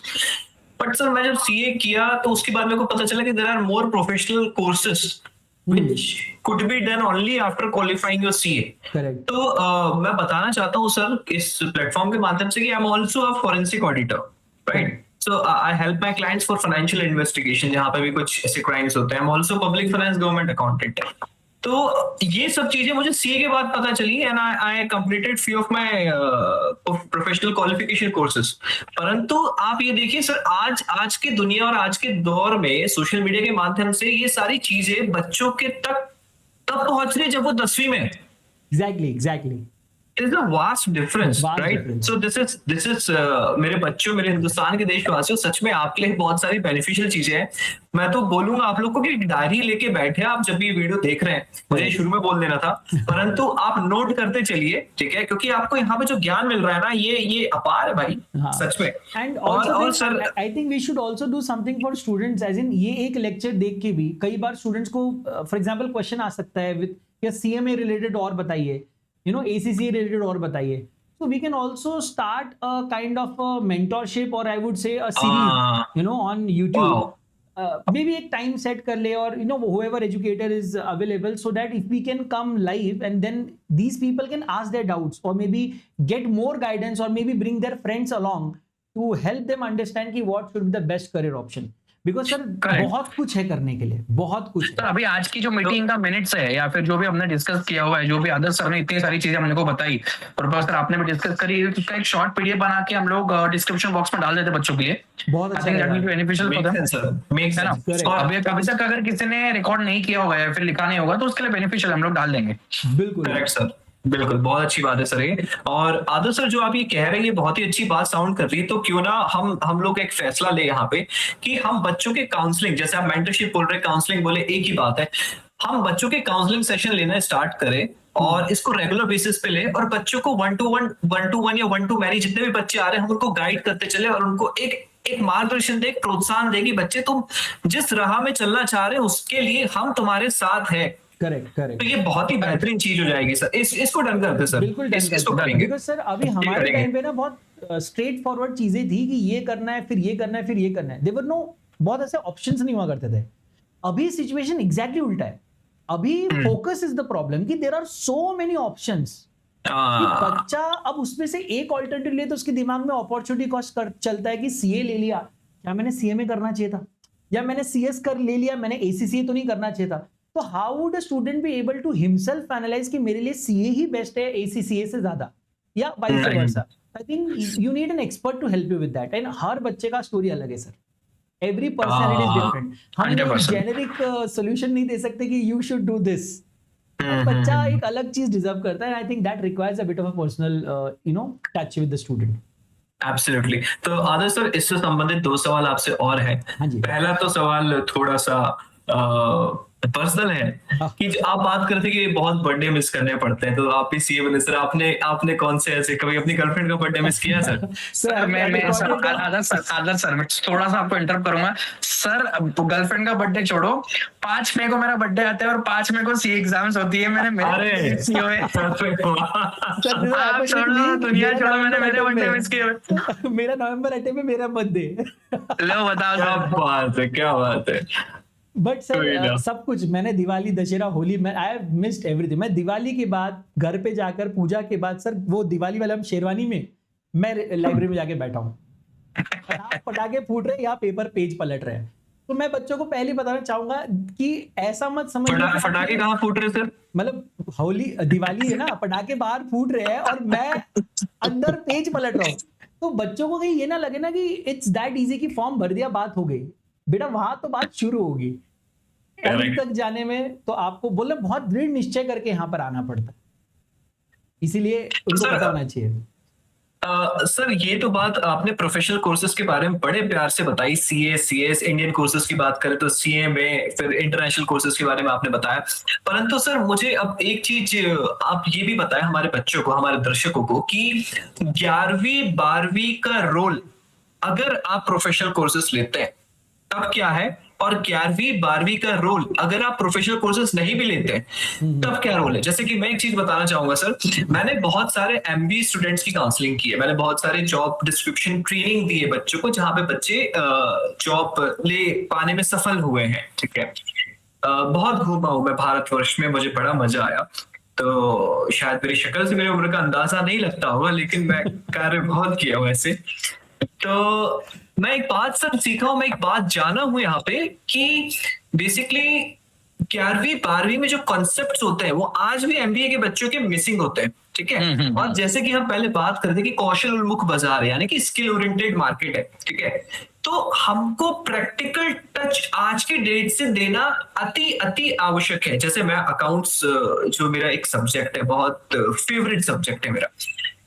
But sir मैं जब सीए किया तो उसके बाद मेरे को पता चला कि there are more professional courses which could be done only after qualifying your CA. Correct. तो मैं बताना चाहता हूँ सर इस प्लेटफॉर्म के माध्यम से कि I am also a forensic auditor, right. So I help my clients for financial investigation, जहाँ पे भी कुछ ऐसे crimes होते हैं. I'm also public finance government accountant. तो ये सब चीजें मुझे सीए के बाद पता चली and I completed few of my professional qualification courses. परंतु आप ये देखिए सर, आज के दुनिया और आज के दौर में सोशल मीडिया के माध्यम से ये सारी चीजें बच्चों के तक तब पहुंच रही है जब वो 10वीं में. Exactly. There's a vast difference, Vast right? difference. So this is मेरे बच्चों, मेरे हिंदुस्तान के देशवासियों, सच में आपके लिए बहुत सारी बेनिफिशियल चीजें हैं. मैं तो बोलूंगा आप लोग को कि डायरी लेके बैठे आप जब भी वीडियो देख रहे हैं. मुझे शुरू में बोल देना था, परंतु आप नोट करते चलिए, ठीक है, क्योंकि आपको यहाँ पे जो ज्ञान मिल रहा है ना, ये अपार है भाई. हाँ. सच में. And और also sir I think we should also do something for students, as in ये एक लेक्चर देख के भी कई बार स्टूडेंट्स को फॉर एग्जांपल क्वेश्चन आ सकता है विद या सीएमए रिलेटेड और बताइए, ACCA रिलेटेड और बताइए. So we can also start a kind of a mentorship, or I would say a series, on YouTube. Wow. Maybe एक time set कर ले, or whoever educator is available, so that if we can come live and then these people can ask their doubts or maybe get more guidance or maybe bring their friends along to help them understand कि what should be the best career option. Because sir बहुत कुछ है करने के लिए, बहुत कुछ है. सर अभी आज की जो मीटिंग का मिनट्स है या फिर जो भी हमने डिस्कस किया हुआ है, जो भी आदर्श सर ने इतनी सारी चीजें हमने को बताई और सर आपने भी डिस्कस करी, उसका एक शॉर्ट पीडीएफ बना के हम लोग डिस्क्रिप्शन बॉक्स में डाल देते बच्चों के लिए. बहुत अच्छा बेनिफिशियल है ना. अभी तक अगर किसी ने रिकॉर्ड नहीं किया होगा या फिर लिखा नहीं होगा तो उसके लिए बेनिफिशियल हम लोग डाल देंगे. बिल्कुल करेक्ट सर, बिल्कुल, बहुत अच्छी बात है सर ये. और आदर्श सर जो आप ये कह रहे हैं ये बहुत ही अच्छी बात साउंड कर रही है. तो क्यों ना हम लोग एक फैसला ले यहाँ पे कि हम बच्चों के काउंसलिंग, जैसे आप मेंटरशिप बोल रहे हैं, काउंसलिंग बोले, एक ही बात है. हम बच्चों के काउंसलिंग सेशन लेना स्टार्ट करें और इसको रेगुलर बेसिस पे ले और बच्चों को 1-to-1 या 1-to-many जितने भी बच्चे आ रहे हैं हम उनको गाइड करते चले और उनको एक मार्गदर्शन दे, प्रोत्साहन देगी. बच्चे तुम जिस राह में चलना चाह रहे हो उसके लिए हम तुम्हारे साथ हैं. करेक्ट. तो ये बहुत ही बेहतरीन चीज हो जाएगी सर. इसको डन करते सर. बिल्कुल डन करते. बिकॉज़ सर अभी हमारे टाइम पे ना बहुत स्ट्रेट फॉरवर्ड चीजें थी कि ये करना है, फिर ये करना है, फिर ये करना है. देयर वर नो, बहुत ऐसे ऑप्शंस नहीं हुआ करते थे. अभी सिचुएशन एग्जैक्टली उल्टा है. अभी फोकस इज द प्रॉब्लम कि there are so many options. बच्चा अब उसमें से एक ऑल्टरनेटिव ले तो उसके दिमाग में अपॉर्चुनिटी कॉस्ट चलता है कि सीए ले लिया, क्या मैंने सीएमए करना चाहिए था, या मैंने सीएस कर ले लिया, मैंने एसीसीए तो नहीं करना चाहिए था. तो how would a student be able to himself analyse कि मेरे लिए सीए ही बेस्ट है एसीसीए से ज्यादा, या vice versa. I think you need an expert to help you with that. And हर बच्चे का स्टोरी अलग है sir. Every personality is different. हम जेनेरिक सोल्यूशन नहीं दे सकते कि यू शुड डू दिस. बच्चा एक अलग चीज डिजर्व करता है. I think that requires a bit of a personal touch with the student. Absolutely. तो आदर्श सर इससे संबंधित 2 सवाल आपसे और हैं. पहला तो सवाल थोड़ा सा पर्सनल है कि आप बात करते कि बहुत बर्थडे मिस करने पड़ते हैं. तो आप भी सीए बने सर, आपने कौन से ऐसे कभी अपनी गर्लफ्रेंड का बर्थडे मिस किया सर? सर मैं आदर्श सर मैं थोड़ा सा आपको इंटरप्ट करूंगा सर. गर्लफ्रेंड का बर्थडे छोड़ो, 5 मई को मेरा बर्थडे आता है और 5 मई को सीए एग्जाम्स होती है. मैंने दुनिया छोड़ो, मैंने मेरे बर्थडे मिस किया. मेरा नवंबर 8 में मेरा बर्थडे. लो बताओ. क्या बात है. बट सर सब कुछ मैंने, दिवाली, दशहरा, होली, मैं आई हैव मिस्ड एवरीथिंग. मैं दिवाली के बाद घर पे जाकर पूजा के बाद सर वो दिवाली वाला शेरवानी में मैं लाइब्रेरी में जाके बैठा हूँ. पटाखे फूट रहे, यहाँ पेपर पेज पलट रहे हैं. तो मैं बच्चों को पहले बताना चाहूंगा कि ऐसा मत समझिए. पटाखे कहाँ फूट रहे सर? मतलब होली दिवाली है ना, पटाखे बाहर फूट रहे हैं और मैं अंदर पेज पलट रहा हूँ. तो बच्चों को कहीं ये ना लगे ना कि इट्स दैट इजी कि फॉर्म भर दिया बात हो गई. बेटा वहां तो बात शुरू होगी. एंड तक जाने में तो आपको बोले बहुत दृढ़ निश्चय करके यहाँ पर आना पड़ता है. इसीलिए उनको पता होना चाहिए. सर ये तो बात आपने प्रोफेशनल कोर्सेज के बारे में बड़े प्यार से बताई, सीए, सीएस, इंडियन कोर्सेज की बात करें तो सीए में, फिर इंटरनेशनल कोर्सेज के बारे में आपने बताया। परंतु सर मुझे अब एक चीज आप ये भी बताएं हमारे बच्चों को, हमारे दर्शकों को, कि 11वीं 12वीं का रोल अगर आप प्रोफेशनल कोर्सेज लेते हैं तब क्या है, और 11वीं 12वीं का रोल अगर आप प्रोफेशनल कोर्सेज नहीं भी लेते हैं तब क्या रोल है। जैसे कि मैं एक चीज बताना चाहूंगा सर, मैंने बहुत सारे एमबीए स्टूडेंट्स की काउंसलिंग की है, मैंने बहुत सारे जॉब डिस्क्रिप्शन ट्रेनिंग दी है बच्चों को, जहां पे बच्चे जॉब ले पाने में सफल हुए हैं। ठीक है, बहुत घूमा हूं मैं भारतवर्ष में, मुझे बड़ा मजा आया। तो शायद मेरी शक्ल से मेरी उम्र का अंदाजा नहीं लगता होगा, लेकिन मैं कार्य बहुत किया हूं ऐसे। तो मैं एक बात सर सीखा हूं, मैं एक बात जाना हूं यहाँ पे कि बेसिकली 11वीं 12वीं में जो कॉन्सेप्ट्स होते हैं वो आज भी एमबीए के बच्चों के मिसिंग होते हैं। ठीक है, और जैसे कि हम पहले बात करते कि कौशल उन्मुख बाजार है, यानी कि स्किल ओरिएंटेड मार्केट है। ठीक है, तो हमको प्रैक्टिकल टच आज की डेट से देना अति अति आवश्यक है। जैसे मैं अकाउंट्स, जो मेरा एक सब्जेक्ट है, बहुत फेवरेट सब्जेक्ट है मेरा,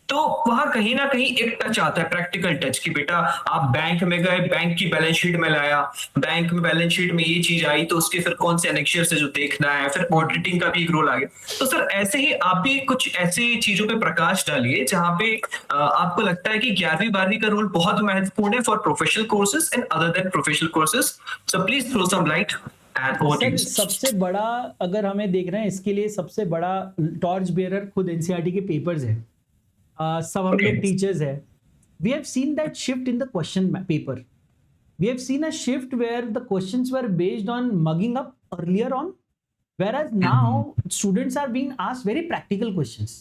तो वहां कहीं ना कहीं एक टच आता है, प्रैक्टिकल टच, कि बेटा आप बैंक में गए, बैंक की बैलेंस शीट में लाया, बैंक में बैलेंस शीट में ये चीज आई तो उसके फिर कौन से एनेक्शियर से जो देखना है, फिर ऑडिटिंग का भी एक रोल आ गया। तो सर ऐसे ही आप भी कुछ ऐसी चीजों पे प्रकाश डालिए जहां पे आपको लगता है कि 11वीं 12वीं का रोल बहुत महत्वपूर्ण है for professional courses and other than professional courses. So please throw some light. Sir सबसे बड़ा अगर हमें देख रहे हैं, इसके लिए सबसे बड़ा टॉर्च बेयरर खुद एनसीईआरटी के पेपर्स है। सब हम लोग टीचर्स है, we have seen that shift in the question paper, we have seen a shift where the questions were based on mugging up earlier on, whereas now students are being asked very practical questions,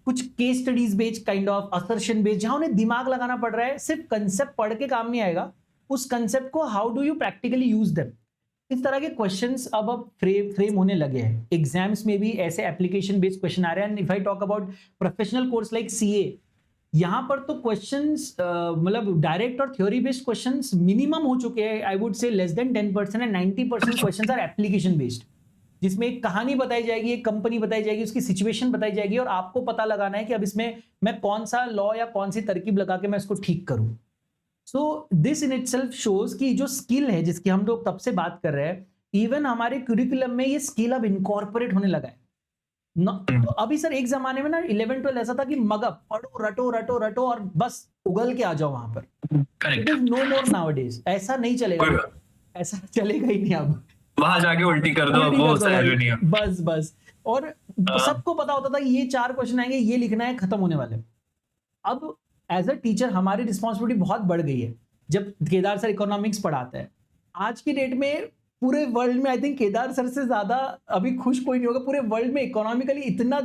कुछ case studies based, kind of assertion based, जहां उन्हें दिमाग लगाना पड़ रहा है। सिर्फ concept पढ़ के काम नहीं आएगा, उस कंसेप्ट को how do you practically use them, इस तरह के क्वेश्चंस अब फ्रेम होने लगे हैं। एग्जाम्स में भी ऐसे एप्लीकेशन बेस्ड क्वेश्चन आ रहे हैं। If I talk about professional course like CA, यहाँ पर तो क्वेश्चंस मतलब डायरेक्ट और थ्योरी बेस्ड क्वेश्चंस मिनिमम हो चुके हैं। I would say less than 10% and 90% questions are application based, जिसमें एक कहानी बताई जाएगी, एक कंपनी बताई जाएगी, उसकी सिचुएशन बताई जाएगी, और आपको पता लगाना है कि अब इसमें मैं कौन सा लॉ या कौन सी तरकीब लगा के मैं इसको ठीक करूं। So this in itself shows कि जो स्किल है जिसकी हम लोग तब से बात कर रहे हैं, इवन हमारे क्यूरिकुलम में ये स्किल अब इनकॉर्पोरेट होने लगा है। तो अभी सर एक जमाने में ना 11 12 ऐसा था कि मगअप पढ़ो, रटो रटो रटो और बस उगल के आ जाओ वहां पर। करेक्ट, नो मोर नाउअडेज, ऐसा नहीं चलेगा, ऐसा चलेगा ही नहीं। अब वहां जाके उल्टी कर दो, वो सही नहीं है। बस बस, और सबको पता होता था ये 4 क्वेश्चन आएंगे, ये लिखना है, खत्म होने वाले। अब एज अ टीचर हमारी रिस्पॉन्सिबिलिटी बहुत बढ़ गई है। जब केदार सर इकोनॉमिक्स पढ़ाते हैं, आज की डेट में पूरे वर्ल्ड में आई थिंक केदार सर से ज्यादा अभी खुश कोई नहीं होगा। पूरे वर्ल्ड में इकोनॉमिकली इतना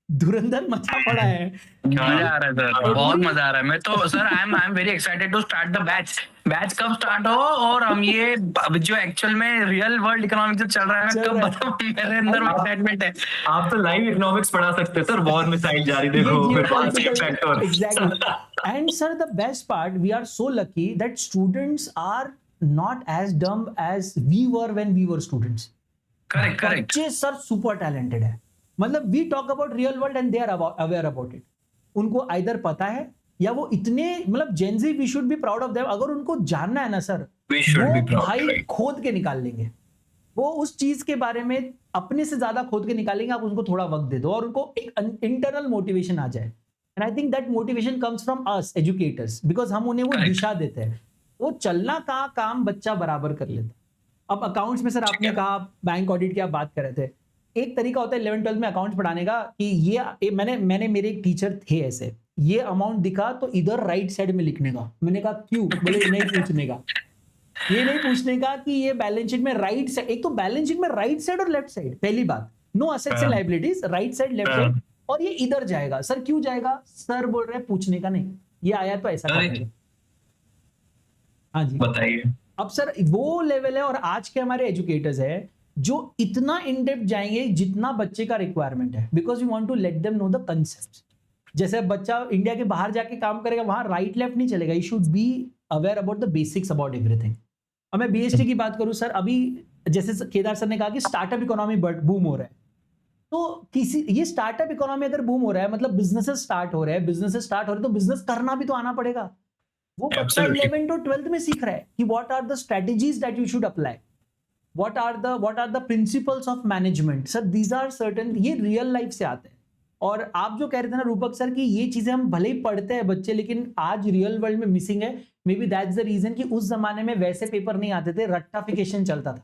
धुरंधर मचा पड़ा है, मजा आ रहा है सर, बहुत मजा आ रहा है। मैं तो sir I am very excited to start the batch कब स्टार्ट हो, और हम ये जो एक्चुअल में रियल वर्ल्ड इकोनॉमिक्स जो चल रहा है कब, मतलब मेरे अंदर एक्साइटमेंट है। आप तो लाइव इकोनॉमिक्स पढ़ा सकते हैं सर, वॉर मिसाइल जारी देखो, फिर exactly. And sir the best part, we are so lucky that students are not as dumb as we were when we were students. Correct. बच्चे सर सुपर टैलेंटेड है, मतलब we talk about real world and they are aware about it. उनको either पता है या वो इतने, मतलब Gen Z we should be proud of them। अगर उनको जानना है ना सर, वो भाई खोद के निकाल लेंगे, वो उस चीज के बारे में अपने से ज्यादा खोद के निकालेंगे। आप उनको थोड़ा वक्त दे दो और उनको एक इंटरनल मोटिवेशन आ जाए। And I think that motivation comes from us educators, because हम उन्हें वो दिशा देते हैं। वो चलना का काम बच्चा बराबर कर लेता। अब अकाउंट्स में सर आपने कहा बैंक ऑडिट की आप बात कर रहे थे, एक तरीका होता है 11 12 में अकाउंट्स पढ़ाने का कि ये मैंने मेरे एक टीचर थे ऐसे, ये अमाउंट दिखा तो इधर राइट साइड में लिखने का। मैंने कहा क्यों? बोले नहीं पूछने का, ये नहीं पूछने का कि ये बैलेंस शीट में राइट साइड, एक तो बैलेंस शीट में राइट साइड और लेफ्ट साइड, पहली बात, no assets and liabilities, right side left side, और ये इधर जाएगा। सर क्यों जाएगा? सर बोल रहे हैं पूछने का नहीं, ये आया तो ऐसा करेंगे। हाँ जी बताइए। अब सर वो लेवल है, और आज के हमारे एजुकेटर्स है जो इतना इन डेप्थ जाएंगे जितना बच्चे का रिक्वायरमेंट है, because we want to let them know the concept. जैसे बच्चा इंडिया के बाहर जाके काम करेगा, वहां राइट लेफ्ट नहीं चलेगा, you should be aware about the basics about everything. अब मैं बीएसटी की बात करूं सर, अभी जैसे केदार सर ने कहा कि स्टार्टअप इकोनॉमी बूम हो रहा है, तो किसी ये स्टार्टअप इकोनॉमी अगर बूम हो रहा है, मतलब बिजनेसेस स्टार्ट हो रहे हैं, तो बिजनेस करना भी तो आना पड़ेगा। वो बच्चा Absolutely. 11th और 12th में सीख रहा है कि what are the strategies that you should apply, what are the principles of management. Sir these are certain, ये रियल लाइफ से आते हैं। और आप जो कह रहे थे ना रूपक सर कि ये चीजें हम भले ही पढ़ते हैं बच्चे, लेकिन आज रियल वर्ल्ड में मिसिंग है। Maybe that's the reason कि उस जमाने में वैसे पेपर नहीं आते थे, रट्टाफिकेशन चलता था।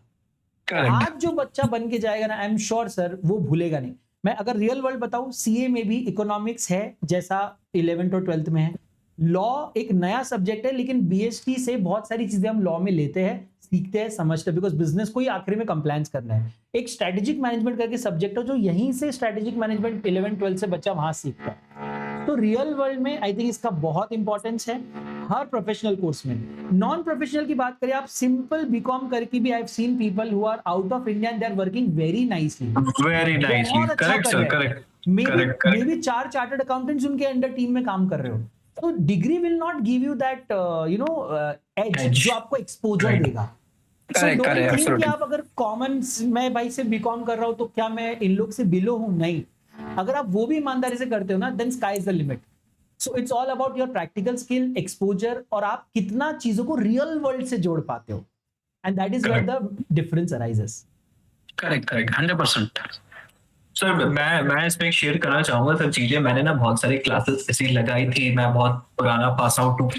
करेक्ट। आज जो बच्चा बन के जाएगा ना, आई एम श्योर सर वो भूलेगा नहीं। मैं अगर रियल वर्ल्ड बताऊं, सीए में भी इकोनॉमिक्स है जैसा 11th और 12th में है, लॉ एक नया सब्जेक्ट है, लेकिन बीएसटी से बहुत सारी चीजें हम लॉ में लेते हैं, सीखते हैं, समझते हैं, बिकॉज बिजनेस को ही आखिरी में कंप्लायंस करना है। एक स्ट्रेटेजिक मैनेजमेंट करके सब्जेक्ट है, जो यहीं से स्ट्रेटेजिक मैनेजमेंट 11th 12th से बच्चा वहां सीखता है। तो रियल वर्ल्ड में आई थिंक इसका बहुत इंपॉर्टेंस है हर प्रोफेशनल कोर्स में। नॉन प्रोफेशनल की बात करें, आप सिंपल बीकॉम करके भी I have seen people who are out of India and they are working very nicely, very nicely. बहुत अच्छा करेक्ट कर सर, रहे हैं। Correct. May Correct. Be 4 chartered accountants उनके अंडर टीम में काम कर रहे हो। तो degree will not give you that edge Edge. जो आपको एक्सपोजर Right. देगा। Correct, So, don't correct, think कि absolutely. आप अगर कॉमन, मैं भाई से बीकॉम कर रहा हूं तो क्या मैं इन लोग से बिलो हूं? नहीं। अगर आप वो भी ईमानदारी से करते हो ना, then sky is the limit. So it's all about your practical skill, exposure, और आप कितना चीजों को रियल वर्ल्ड से जोड़ पाते हो, and that is where the difference arises. Correct correct 100%। Sir मैं इसमें शेयर करना चाहूंगा सर चीजें। मैंने ना बहुत सारी क्लासेस ऐसी लगाई थी, मैं बहुत पुराना पास आउट हूँ,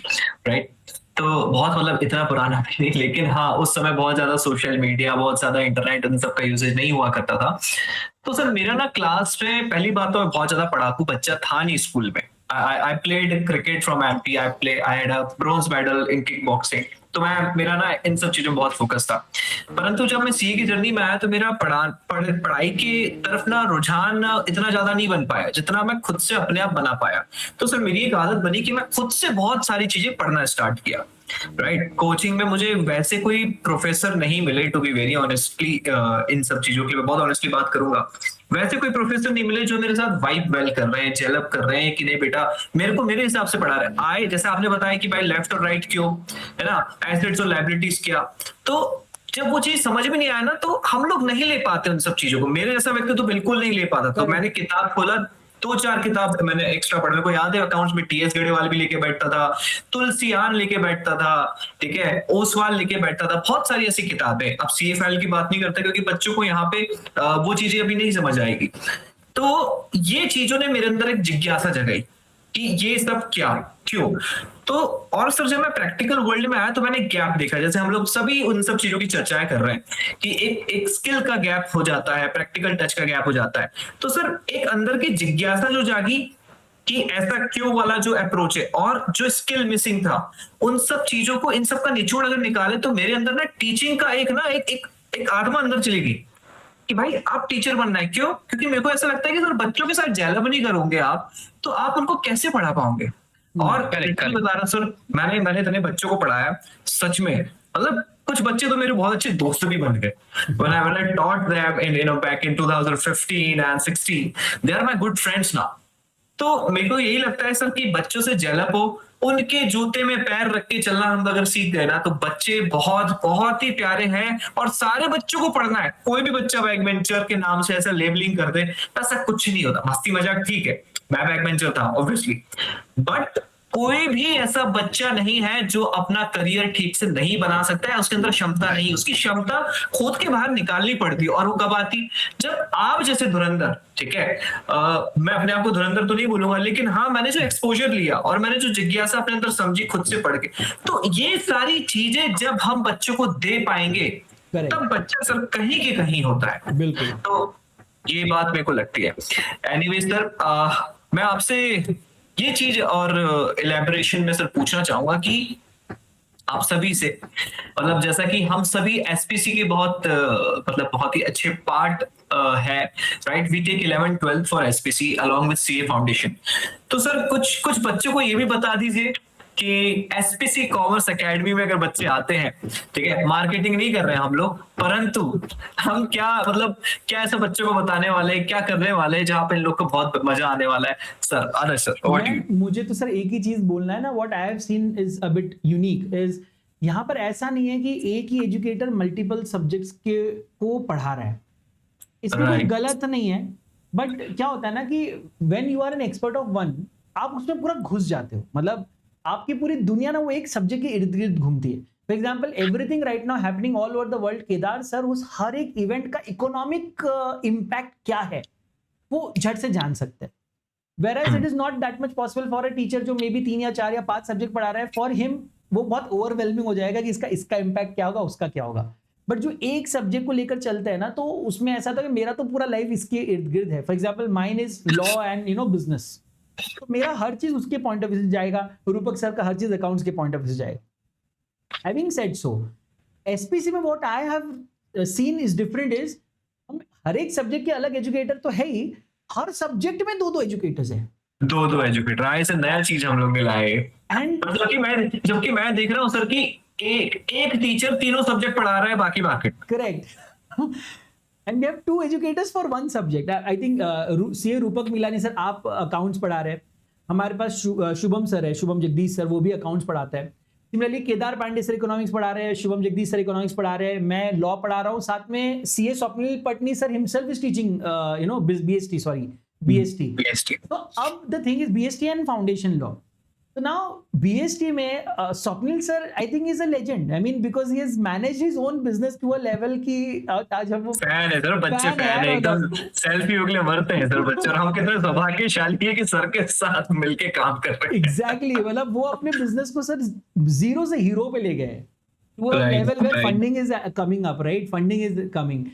राइट। तो बहुत मतलब इतना पुराना भी नहीं, लेकिन हाँ उस समय बहुत ज्यादा सोशल मीडिया, बहुत ज्यादा इंटरनेट इन सब का यूजेज नहीं हुआ करता था। तो सर मेरा ना क्लास में पहली बात तो मैं बहुत ज्यादा पढ़ाकू बच्चा था नहीं स्कूल में। I played cricket from MP, I had a bronze medal in kick boxing. तो मेरा ना इन सब चीजों में बहुत फोकस था। परंतु जब मैं सीए की जर्नी में आया तो मेरा पढ़ाई की तरफ ना रुझान इतना ज्यादा नहीं बन पाया जितना मैं खुद से अपने आप बना पाया। तो सर मेरी एक आदत बनी कि मैं खुद से बहुत सारी चीजें पढ़ना स्टार्ट किया, राइट। कोचिंग में मुझे वैसे कोई प्रोफेसर नहीं मिले, टू बी वेरी ऑनेस्टली, इन सब चीजों की मैं बहुत ऑनेस्टली बात करूंगा। वैसे कोई प्रोफेसर नहीं मिले जो मेरे साथ वाइब वेल कर रहे हैं, जेलअप कर रहे हैं कि नहीं बेटा मेरे को मेरे हिसाब से पढ़ा रहे हैं। आए जैसे आपने बताया कि भाई लेफ्ट और राइट क्यों, है ना, एसेट्स और लायबिलिटीज क्या, तो जब वो चीज समझ में नहीं आया ना तो हम लोग नहीं ले पाते उन सब चीजों को। मेरे जैसा व्यक्ति तो बिल्कुल नहीं ले पाता। तो मैंने किताब खोला, 2-4 किताब मैंने एक्स्ट्रा पढ़ने को याद है। अकाउंट्स में टीएस गढ़वाल भी लेके बैठता था, तुलसीयान लेके बैठता था, ठीक है, ओसवाल लेके बैठता था, बहुत सारी ऐसी किताबें। अब सीए फाइल की बात नहीं करते क्योंकि बच्चों को यहाँ पे वो चीजें अभी नहीं समझ आएगी। तो ये चीजों ने मेरे अंदर एक जिज्ञासा जगाई कि ये सब क्या, क्यों। तो और सर जब मैं प्रैक्टिकल वर्ल्ड में आया तो मैंने गैप देखा, जैसे हम लोग सभी उन सब चीजों की चर्चाएं कर रहे हैं कि एक स्किल का गैप हो जाता है, प्रैक्टिकल टच का गैप हो जाता है। तो सर एक अंदर की जिज्ञासा जो जागी कि ऐसा क्यों वाला जो अप्रोच है और जो स्किल मिसिंग था, उन सब चीजों को, इन सब का निचोड़ अगर निकाले तो मेरे अंदर ना टीचिंग का एक आत्मा अंदर चली गई कि भाई आप टीचर बनना है। क्यों? क्योंकि मेरे को ऐसा लगता है कि सर बच्चों के साथ जेलअप नहीं करोगे आप तो आप उनको कैसे पढ़ा पाओगे। और correct. बता रहा सर, मैंने इतने बच्चों को पढ़ाया सच में, मतलब कुछ बच्चे तो मेरे बहुत अच्छे दोस्त भी बन गए। when I taught them in back in 2015 and 16, they are my good friends now। तो मेरे को यही लगता है सर कि बच्चों से जेलअप हो, उनके जूते में पैर रख के चलना हम अगर सीख गए ना तो बच्चे बहुत बहुत ही प्यारे हैं। और सारे बच्चों को पढ़ना है, कोई भी बच्चा बैकबेंचर के नाम से ऐसा लेबलिंग कर दे, ऐसा कुछ नहीं होता। मस्ती मजाक ठीक है, मैं बैकबेंचर था ऑब्वियसली, बट कोई भी ऐसा बच्चा नहीं है जो अपना करियर ठीक से नहीं बना सकता है। उसके अंदर क्षमता नहीं, उसकी क्षमता खोद के बाहर निकालनी पड़ती। और वो कब आती? जब आप जैसे धुरंधर, ठीक है, मैं अपने आप को धुरंधर तो नहीं बोलूंगा, लेकिन हाँ मैंने जो एक्सपोजर लिया और मैंने जो जिज्ञासा अपने अंदर समझी खुद से पढ़ के, तो ये सारी चीजें जब हम बच्चों को दे पाएंगे तब बच्चा सर कहीं के कहीं होता है। बिल्कुल। तो ये बात मेरे को लगती है। एनीवेज सर, मैं आपसे ये चीज और इलेबोरेशन में सर पूछना चाहूंगा कि आप सभी से, मतलब जैसा कि हम सभी एसपीसी के मतलब बहुत ही अच्छे पार्ट है, right. We take 11th 12th for SPC along with CA foundation. तो सर कुछ बच्चों को ये भी बता दीजिए कि एसपीसी कॉमर्स एकेडमी में अगर बच्चे आते हैं, ठीक है, मार्केटिंग नहीं कर रहे हैं हम लोग, परंतु हम क्या ऐसा बच्चों को बताने वाले, क्या करने वाले हैं जहां पे इन लोग को बहुत मजा आने वाला है। Sir Adarsh sir, over to you. मुझे तो सर एक ही चीज बोलना है ना, what I have seen is a bit unique is, यहाँ पर ऐसा नहीं है कि एक ही एजुकेटर मल्टीपल सब्जेक्ट्स को पढ़ा रहा है। इसमें कोई गलत नहीं है, बट क्या होता है ना कि when you are an expert of one, आप उसमें पूरा घुस जाते हो, मतलब आपकी पूरी दुनिया ना वो एक सब्जेक्ट के इर्द गिर्द घूमती है। For example everything right now happening all over the world, Kedar sir उस हर एक इवेंट का इकोनॉमिक इम्पैक्ट क्या है वो झट से जान सकते हैं। Whereas it is not that much possible for a teacher जो मे बी 3 या 4 या 5 सब्जेक्ट पढ़ा रहा है, फॉर हिम वो बहुत ओवरवेलमिंग हो जाएगा कि इसका इम्पैक्ट क्या होगा, उसका क्या होगा। बट जो एक सब्जेक्ट को लेकर चलते हैं ना, तो उसमें ऐसा था कि मेरा तो पूरा लाइफ इसके इर्द गिर्द है। For example mine is law and business, तो मेरा हर चीज उसके पॉइंट ऑफ व्यू से जाएगा, रूपक सर का हर चीज अकाउंट्स के पॉइंट ऑफ व्यू से जाएगा। हैविंग सेड सो, एसपीसी में what I have seen is different is, हम हर एक सब्जेक्ट के अलग एजुकेटर तो है ही, हर सब्जेक्ट में 2 एजुकेटर्स हैं। 2 एजुकेटर आए से नया चीज हम लोग ने लाए। एंड जबकि मैं देख रहा हूँ सर कि एक टीचर तीनों सब्जेक्ट पढ़ा रहा है, बाकी market. Correct. And we have 2 educators for 1 subject. I think CA Rupak Miglani sir आप अकाउंट्स पढ़ा रहे हैं, हमारे पास शुभम सर है, शुभम जगदीश सर, वो भी अकाउंट्स पढ़ाता है। Similarly Kedar Pandey sir economics पढ़ा रहे हैं, शुभम जगदीश सर इकोनॉमिक्स पढ़ा रहे हैं, मैं लॉ पढ़ा रहा हूँ, साथ में CA Swapnil Patni sir himself is teaching BST. तो अब the thing is BST and foundation law. तो नाउ बीएसटी में Swapnil sir I think is a legend, I mean because he has managed his own business to a level की आज हम fan है sir, बच्चे fan है एकदम, सेल्फी के लिए मरते हैं सर बच्चे, और हम कितने सौभाग्यशाली है कि सर के साथ मिलके काम कर रहे हैं। एग्जैक्टली, मतलब वो अपने बिजनेस को सर 0 से हीरो पे ले गए, वो Right, level where right. Funding is coming up, right, funding is coming.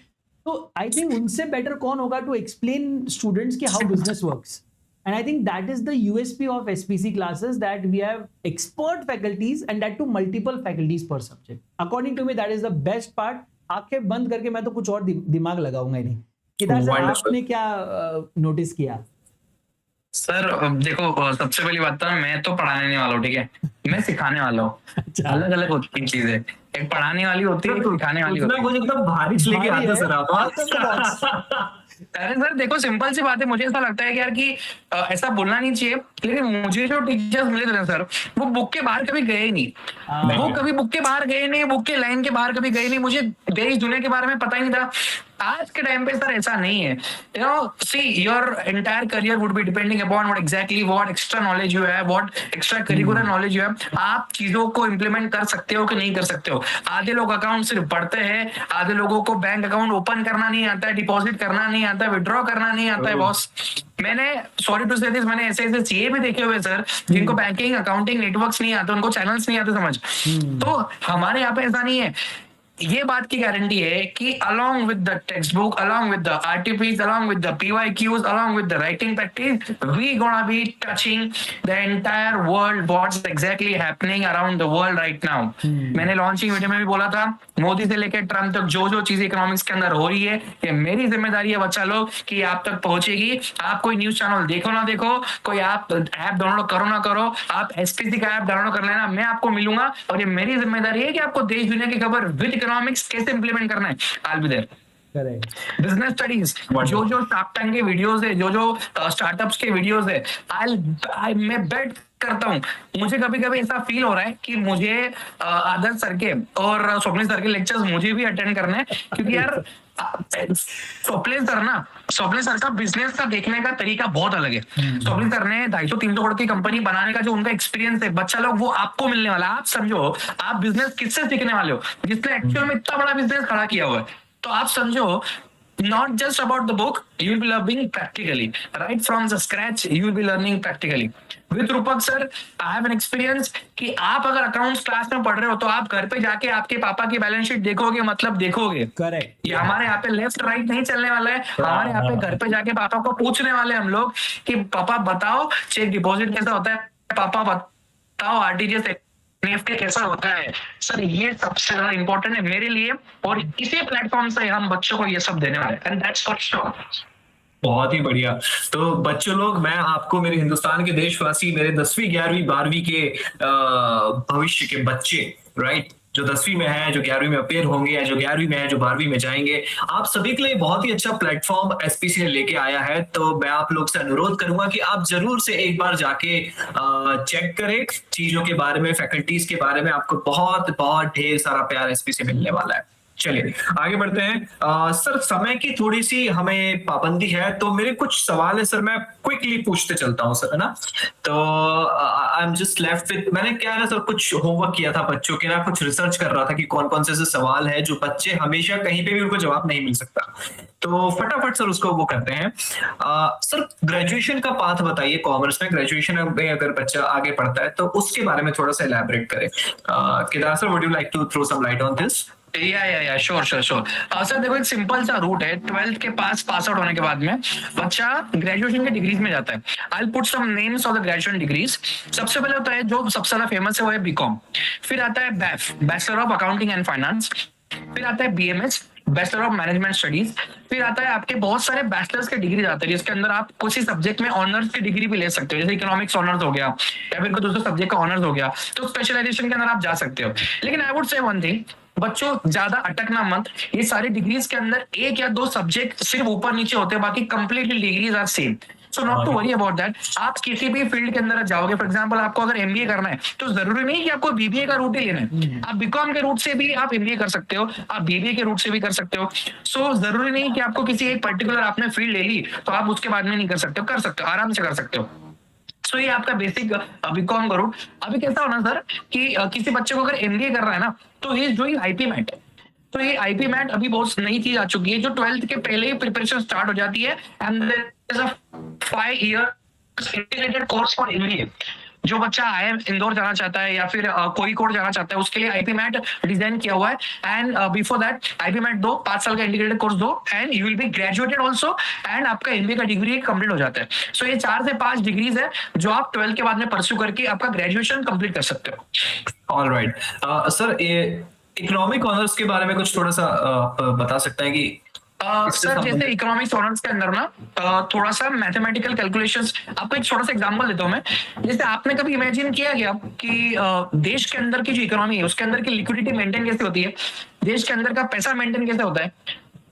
तो आई थिंक उनसे बेटर कौन होगा टू एक्सप्लेन स्टूडेंट्स की how business works. And I think that is the USP of SPC classes, that we have expert faculties and that too multiple faculties per subject. According to me, that is the best part. आंखें बंद करके मैं तो कुछ और दिमाग लगाऊंगा ही नहीं। Kedar sir Wonderful. आपने क्या नोटिस किया? सर देखो, सबसे पहली बात तो मैं तो पढ़ाने नहीं वाला हूँ, ठीक है, मैं सिखाने वाला हूँ। अलग अलग होती है चीजें, एक पढ़ाने वाली होती है, एक सिखाने वाली होती है। कुछ एकदम भारी लेके आते सर आप। अरे सर देखो, सिंपल सी बात है, मुझे ऐसा लगता है कि यार कि ऐसा बोलना नहीं चाहिए, लेकिन मुझे जो टीचर्स मिले थे ना सर, वो बुक के बाहर कभी गए नहीं। वो कभी बुक के बाहर गए नहीं, बुक के लाइन के बाहर कभी गए नहीं, मुझे देश दुनिया के बारे में पता ही नहीं था। आज के टाइम पे सर ऐसा नहीं है। You know, see your entire career would be depending upon what extra knowledge you have, what extra curricular knowledge you have. आप चीजों को इंप्लीमेंट कर सकते हो कि नहीं कर सकते हो। आधे लोग अकाउंट सिर्फ पढ़ते हैं, आधे लोगों को बैंक अकाउंट ओपन करना नहीं आता है, डिपॉजिट करना नहीं आता है, विड्रॉ करना नहीं आता है। बॉस, मैंने सॉरी टू से दिस, मैंने ऐसे सीए भी देखे हुए सर, जिनको बैंकिंग अकाउंटिंग नेटवर्क्स नहीं आते, उनको चैनल्स नहीं आते समझ। तो हमारे यहाँ पे ऐसा नहीं है। ये बात की गारंटी है कि along with the textbook, along with the RTPs, along with the PYQs, along with the writing practice, we gonna be touching the entire world, what's exactly happening around the world right now. मैंने launching video में भी बोला था, मोदी से लेकर Trump तक जो जो चीजें इकोनॉमिक्स के अंदर हो रही है, ये मेरी जिम्मेदारी है बच्चा लोग कि आप तक पहुंचेगी। आप कोई न्यूज चैनल देखो ना देखो, कोई आप ऐप डाउनलोड करो ना करो, आप एसपीसी का ऐप डाउनलोड कर लेना, मैं आपको मिलूंगा, और ये मेरी जिम्मेदारी है कि आपको देश दुनिया की खबर विद इकोनॉमिक्स कैसे इंप्लीमेंट करना है, I will be there. Correct. Business studies, जो जो शार्क टैंक के वीडियोस है, जो जो स्टार्टअप्स के वीडियोस है, मैं बेट करता हूँ, मुझे कभी कभी ऐसा फील हो रहा है कि मुझे आदर्श सर के और स्वप्निल सर के लेक्चर्स मुझे भी अटेंड करने हैं, क्योंकि यार स्वप्निल सर का बिजनेस का देखने का तरीका बहुत अलग है। स्वप्निल सर ने 250-300 करोड़ की कंपनी बनाने का जो उनका एक्सपीरियंस है, बच्चा लोग, वो आपको मिलने वाला है। आप समझो, आप बिजनेस किससे सीखने वाले हो, जिसने एक्चुअल में इतना बड़ा बिजनेस खड़ा किया हुआ है। तो आप समझो, not just about the book, you will be learning practically, right from the scratch, you will be learning practically. With Rupak sir, I have an experience कि आप अगर अकाउंट्स क्लास में पढ़ रहे हो, तो आप घर पे जाके आपके पापा की बैलेंस शीट देखोगे, मतलब देखोगे। करेक्ट। ये हमारे यहाँ पे लेफ्ट राइट नहीं चलने वाला है, हमारे यहाँ पे घर पे जाके पापा को पूछने वाले हम लोग कि पापा बताओ चेक डिपॉजिट कैसा होता है, पापा बताओ आरटीजीएस निफ्टी कैसा होता है। सर ये सबसे ज्यादा इंपॉर्टेंट है मेरे लिए, और इसी प्लेटफॉर्म से हम बच्चों को ये सब देने वाले हैं, एंड दैट्स फॉर श्योर। बहुत ही बढ़िया। तो बच्चों लोग, मैं आपको, मेरे हिंदुस्तान के देशवासी, मेरे 10वीं 11वीं 12वीं के भविष्य के बच्चे, राइट, जो 10वीं में है, जो 11वीं में अपेयर होंगे, या जो 11वीं में है, जो 12वीं में जाएंगे, आप सभी के लिए बहुत ही अच्छा प्लेटफॉर्म एसपीसी ने लेके आया है। तो मैं आप लोग से अनुरोध करूंगा कि आप जरूर से एक बार जाके चेक करें चीजों के बारे में, फैकल्टीज के बारे में। आपको बहुत बहुत ढेर सारा प्यार एसपीसी मिलने वाला है। चलिए आगे बढ़ते हैं। सर समय की थोड़ी सी हमें पाबंदी है, तो मेरे कुछ सवाल है सर, मैं क्विकली पूछते चलता हूँ सर, है ना। तो I am just left with, मैंने क्या है ना सर, कुछ होमवर्क किया था बच्चों के ना, कुछ रिसर्च कर रहा था कि कौन कौन से ऐसे सवाल है जो बच्चे हमेशा कहीं पे भी उनको जवाब नहीं मिल सकता, तो फटाफट सर उसको वो करते हैं। सर ग्रेजुएशन का पाथ बताइए, कॉमर्स में ग्रेजुएशन में अगर बच्चा आगे पढ़ता है तो उसके बारे में थोड़ा सा इलैबोरेट करें। Kedar sir, would you like to throw some light on this? Yeah sure sure sure. Sir देखो, एक सिंपल सा रूट है। 12th के पास आउट होने के बाद में बच्चा ग्रेजुएशन के डिग्रीज में जाता है। I will put some names of the graduation degrees. सबसे पहले होता है जो सबसे ज्यादा फेमस है वो है बीकॉम। फिर आता है BAIF, bachelor of accounting and finance. फिर आता है BMS, bachelor of management studies. फिर आता है आपके बहुत सारे बैचलर्स के डिग्री आते हैं जिसके अंदर आप किसी सब्जेक्ट में ऑनर्स की डिग्री भी ले सकते हो, जैसे इकोनॉमिक्स ऑनर्स हो गया या फिर कोई दूसरे सब्जेक्ट का ऑनर्स हो गया, तो स्पेशलाइजेशन के अंदर आप जा सकते हो। लेकिन आई वुड से वन थिंग, बच्चों ज्यादा अटकना मत। ये सारी डिग्रीज के अंदर एक या दो सब्जेक्ट सिर्फ ऊपर नीचे होते हैं, बाकी completely degrees are same. So not to worry about that. आप किसी भी फील्ड के अंदर जाओगे, फॉर एग्जांपल आपको अगर एमबीए करना है तो जरूरी नहीं कि आपको बीबीए का रूट ही लेना है। आप बीकॉम के रूट से भी आप एमबीए कर सकते हो, आप बीबीए के रूट से भी कर सकते हो। सो जरूरी नहीं कि आपको किसी एक पर्टिकुलर आपने फील्ड ले ली तो आप उसके बाद में नहीं कर सकते हो, कर सकते हो, आराम से कर सकते हो। सो ये आपका बेसिक बीकॉम का रूट। अभी कैसा होना सर कि किसी बच्चे को अगर एमबीए कर रहा है ना, तो he is doing IPMAT. तो ये आईपी मैट अभी बहुत नई चीज आ चुकी है जो 12th के पहले ही प्रिपरेशन स्टार्ट हो जाती है। And there is a 5 year integrated course for MBA. जो बच्चा आईआईएम इंदौर जाना चाहता है या फिर कोई कोड जाना चाहता है, उसके लिए आईपी मैट डिजाइन किया हुआ है। And before that IPMAT दो, 5 साल का इंटीग्रेटेड कोर्स दो, and you will be graduated also, एंड आपका एमबीए का डिग्री कंप्लीट हो जाता है। सो ये 4 से 5 डिग्रीज है जो आप 12th के बाद में परस्यू करके आपका ग्रेजुएशन कंप्लीट कर सकते हो। ऑलराइट सर, ये इकोनॉमिक ऑनर्स के बारे में कुछ थोड़ा सा बता सकते हैं कि सर जैसे इकोनॉमिक्स ऑनर्स के अंदर ना थोड़ा सा मैथमेटिकल कैलकुलेशंस, आपको एक छोटा सा एग्जांपल देता हूं मैं। जैसे आपने कभी इमेजिन किया गया कि देश के अंदर की जो इकोनॉमी है उसके अंदर की लिक्विडिटी मेंटेन कैसे होती है, देश के अंदर का पैसा मेंटेन कैसे होता है?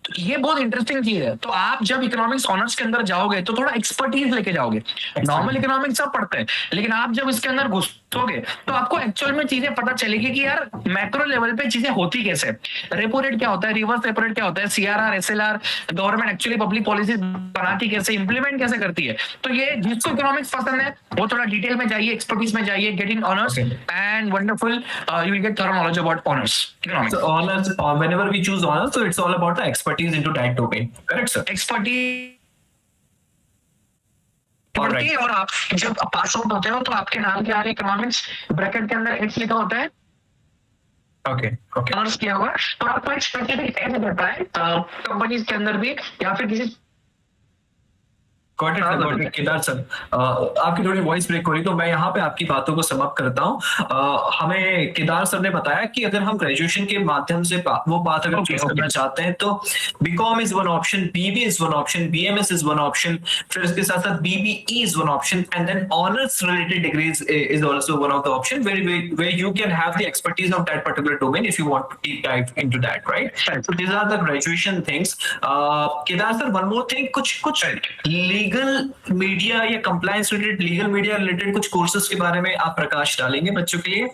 तो ये बहुत इंटरेस्टिंग चीज है। तो आप जब इकोनॉमिक्स ऑनर्स के अंदर जाओगे तो थोड़ा एक्सपर्टीज लेके जाओगे। नॉर्मल इकोनॉमिक्स आप पढ़ते हैं, लेकिन आप जब इसके अंदर घुसोगे तो आपको एक्चुअल में चीजें पता चलेगी कि यार मैक्रो लेवल पे चीजें होती कैसे। रेपो रेट क्या होता है, रिवर्स रेपो रेट क्या होता है, CRR, SLR, government actually public policy बनाती कैसे, इंप्लीमेंट कैसे करती है। तो ये जिसको इकोनॉमिक्स पसंद है वो थोड़ा डिटेल में जाइए, एक्सपर्टीज में जाइए, getting honours and wonderful, you will get thorough knowledge about honours economics. So honors, whenever we choose honors, so it's all about the expertise into that domain. Correct, sir? Expertise Alright. और आप जब pass out होते हो तो आपके नाम के आगे इकोनॉमिक्स ब्रैकेट के अंदर एक्स लिखा होता है, Okay. Okay. ऑनर्स किया हुआ, तो आपको एक स्पेसिफिक एज होता है कंपनीज के अंदर भी या फिर किसी। Got it, sir, got it. Kedar sir, आपकी थोड़ी वॉइस ब्रेक हो रही, तो मैं यहाँ पे आपकी बातों को समाप्त करता हूँ। हमें केदार सर ने बताया कि अगर हम ग्रेजुएशन के माध्यम से वो बात अगर चूज करना चाहते हैं तो BCom is one option, BBA is one option, BMS is one option, फिर इसके साथ साथ BBE is one option, and then honours related degrees is also one of the option where you can have the expertise of that particular domain if you want to deep dive into that, right? So these are the graduation things. Kedar sir, one more thing, कुछ legal media या compliance related, legal media related कुछ courses के बारे में आप प्रकाश डालेंगे बच्चों के लिए?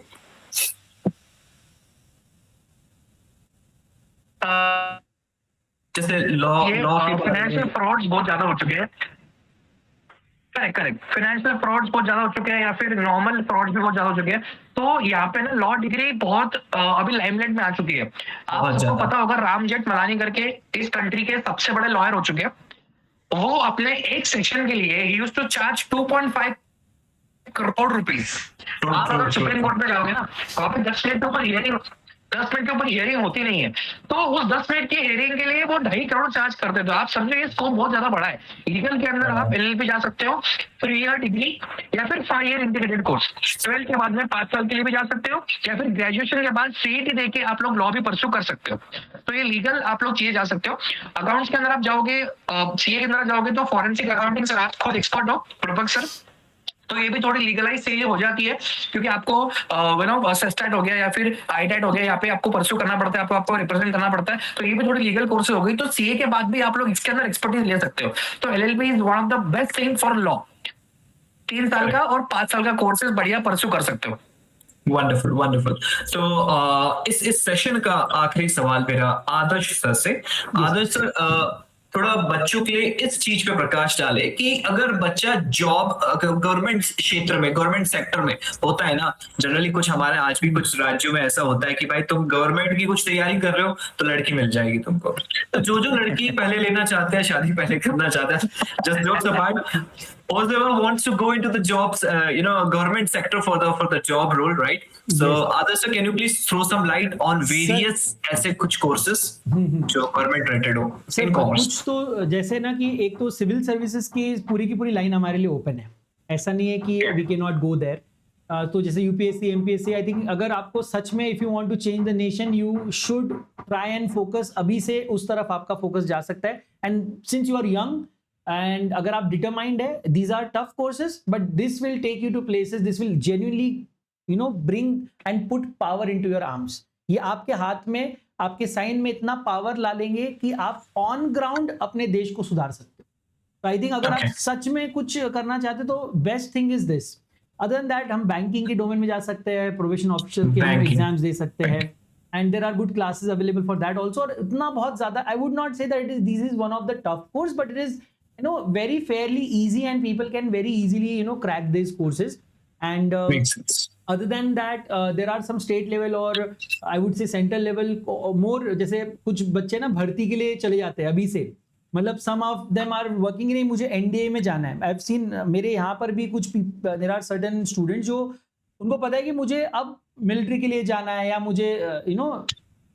जैसे लॉ के फाइनेंशियल फ्रॉड्स बहुत ज्यादा हो चुके हैं। करेक्ट, फाइनेंशियल फ्रॉड्स बहुत ज्यादा हो चुके हैं या फिर नॉर्मल फ्रॉड्स भी बहुत ज्यादा हो चुके हैं। तो यहाँ पे ना लॉ डिग्री बहुत अभी लाइमलाइट में आ चुकी है। आपको पता होगा राम जेठमलानी करके इस कंट्री के सबसे बड़े लॉयर हो चुके हैं। वो अपने एक सेक्शन के लिए ही used to charge 2.5 crore rupees. आप अगर सुप्रीम कोर्ट में जाओगे ना, वहां पे 10 मिनट के ऊपर हियरिंग होती नहीं है। तो उस 10 मिनट की हियरिंग के लिए वो 2.5 करोड़ चार्ज करते थे। आप समझो ये स्कोप बहुत ज्यादा बड़ा है। लीगल के अंदर आप एलएलबी जा सकते हो, 3 ईयर डिग्री या फिर 5 ईयर इंटीग्रेटेड कोर्स, 12 के बाद में 5 साल के लिए भी जा सकते हो, या फिर ग्रेजुएशन के बाद सीईटी देके आप लोग लॉ भी परस्यू कर सकते हो। तो ये लीगल आप लोग चीजें जा सकते हो। अकाउंट्स के अंदर आप जाओगे, सीए के अंदर जाओगे तो फॉरेंसिक अकाउंटिंग सर आप खुद एक्सपर्ट हो, प्रोफेसर सर, तो ये भी थोड़ी लीगलाइज चीजें हो जाती है क्योंकि आपको सेस्टेट हो गया या फिर आईटेट हो गया, यहाँ पे आपको परस्यू करना पड़ता है, आपको रिप्रेजेंट करना पड़ता है। तो ये भी थोड़ी लीगल कोर्स हो गई। तो सीए के बाद भी आप लोग इसके अंदर एक्सपर्टीज ले सकते हो। तो LLB is one of the best thing for law. 3 साल का और 5 साल का कोर्सेज बढ़िया परस्यू कर सकते हो। Wonderful wonderful. तो इस सेशन का आखिरी सवाल मेरा आदर्श सर से। आदर्श सर, थोड़ा बच्चों के लिए इस चीज पे प्रकाश डाले कि अगर बच्चा जॉब गवर्नमेंट क्षेत्र में, गवर्नमेंट सेक्टर में होता है ना, जनरली कुछ हमारे आज भी कुछ राज्यों में ऐसा होता है कि भाई तुम गवर्नमेंट की कुछ तैयारी कर रहे हो तो लड़की मिल जाएगी तुमको। तो जो जो लड़की पहले लेना चाहते हैं, शादी पहले करना चाहते हैं, just jokes apart, whoever wants to go into the jobs, government sector for the job role, right? So, Adarsh sir, can you please throw some light on various ऐसे कुछ courses जो government related हो sir in commerce? कुछ तो जैसे ना कि एक तो सिविल सर्विसेज की पूरी लाइन हमारे लिए ओपन है, ऐसा नहीं है कि we can not go there. तो जैसे यूपीएससी एमपीएससी, आई थिंक अगर आपको सच में if you want to change the nation you should try and focus, अभी से उस तरफ आपका फोकस जा सकता है। And since you are young and अगर आप डिटरमाइंड है, these are tough courses but this will take you to places, this will genuinely bring and put power into your arms. ये आपके हाथ में, आपके साइन में इतना पावर ला लेंगे कि आप ऑन ग्राउंड अपने देश को सुधार सकते हो। तो आई थिंक अगर आप सच में कुछ करना चाहते तो best thing is this. Other than that हम बैंकिंग के डोमेन में जा सकते हैं, प्रोबेशन ऑफिसर के हम एग्जाम्स दे सकते हैं, and there are good classes available for that also. और इतना बहुत ज्यादा I would not say that this is one of the tough course, but it is very fairly easy and people can very easily crack these courses. And Makes sense. other than that there are some state level or I would say central level more, जैसे कुछ बच्चे ना भर्ती के लिए चले जाते हैं अभी से, मतलब some of them are working, नहीं मुझे एनडीए में जाना है। I've seen मेरे यहाँ पर भी कुछ there are certain students जो उनको पता है कि मुझे अब मिलिट्री के लिए जाना है या मुझे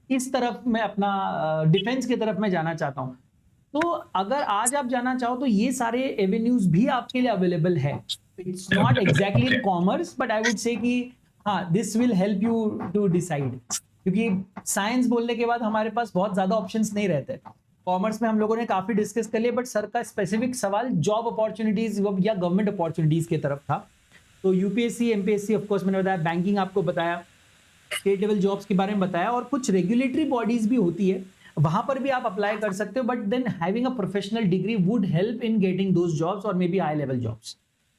इस तरफ मैं अपना डिफेंस की तरफ मैं जाना चाहता हूँ। तो अगर आज आप जाना चाहो तो ये सारे एवेन्यूज भी आपके लिए अवेलेबल है। It's not exactly in commerce but I would say कि हाँ this will help you to decide, क्योंकि साइंस बोलने के बाद हमारे पास बहुत ज्यादा ऑप्शंस नहीं रहते। कॉमर्स में हम लोगों ने काफी डिस्कस कर लिया, बट सर का स्पेसिफिक सवाल जॉब अपॉर्चुनिटीज या गवर्नमेंट अपॉर्चुनिटीज की तरफ था। तो यूपीएससी एमपीएससी ऑफकोर्स मैंने बताया, बैंकिंग आपको बताया, स्टेट लेवल जॉब्स के बारे में बताया, और कुछ रेगुलेटरी बॉडीज भी होती है वहां पर भी आप अप्लाई कर सकते हो, but then having a professional degree would help in getting those jobs और maybe high level jobs.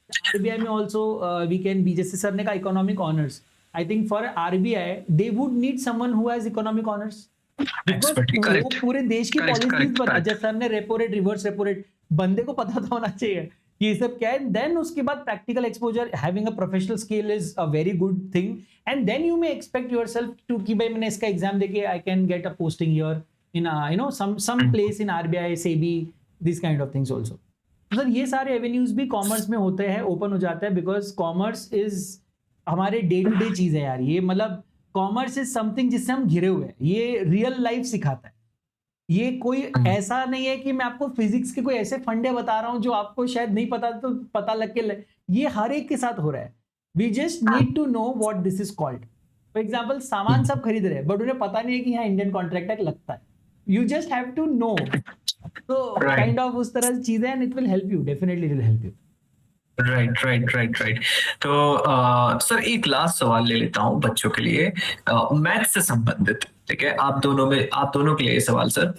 RBI में ऑल्सो वी कैन बी, जैसे सर ने कहा economic honours, I think for RBI they would need someone who has economic honours, because पूरे देश की policies बता, जैसे सर ने repo rate, reverse repo rate, बंदे को पता तो होना चाहिए ये सब क्या है। देन उसके बाद practical exposure, having a professional skill is a very good thing, and then you may expect yourself to कि भाई मैंने इसका एग्जाम देके I can get a posting here in some place in RBI, SEBI, these kind of things also. Sir ये सारे avenues भी commerce में होते हैं, ओपन हो जाता है, बिकॉज कॉमर्स इज हमारे डे टू डे चीज है यार। ये मतलब कॉमर्स इज समथिंग जिससे हम घिरे हुए हैं, ये रियल लाइफ सिखाता है। ये कोई ऐसा नहीं है कि मैं आपको फिजिक्स के कोई ऐसे फंडे बता रहा हूँ जो आपको शायद नहीं पता, तो पता लग के ये हर एक के साथ हो रहा है। We just need to know what this is called. For example सामान सब खरीद रहे हैं बट उन्हें पता नहीं है कि यहाँ इंडियन कॉन्ट्रैक्ट एक्ट लगता है। You just have to know. So kind of उस तरह की चीजें, and it will help you. Definitely it will help you. Right. तो सर एक लास्ट सवाल ले लेता हूँ बच्चों के लिए, मैथ्स से संबंधित, ठीक है? आप दोनों के लिए सवाल सर,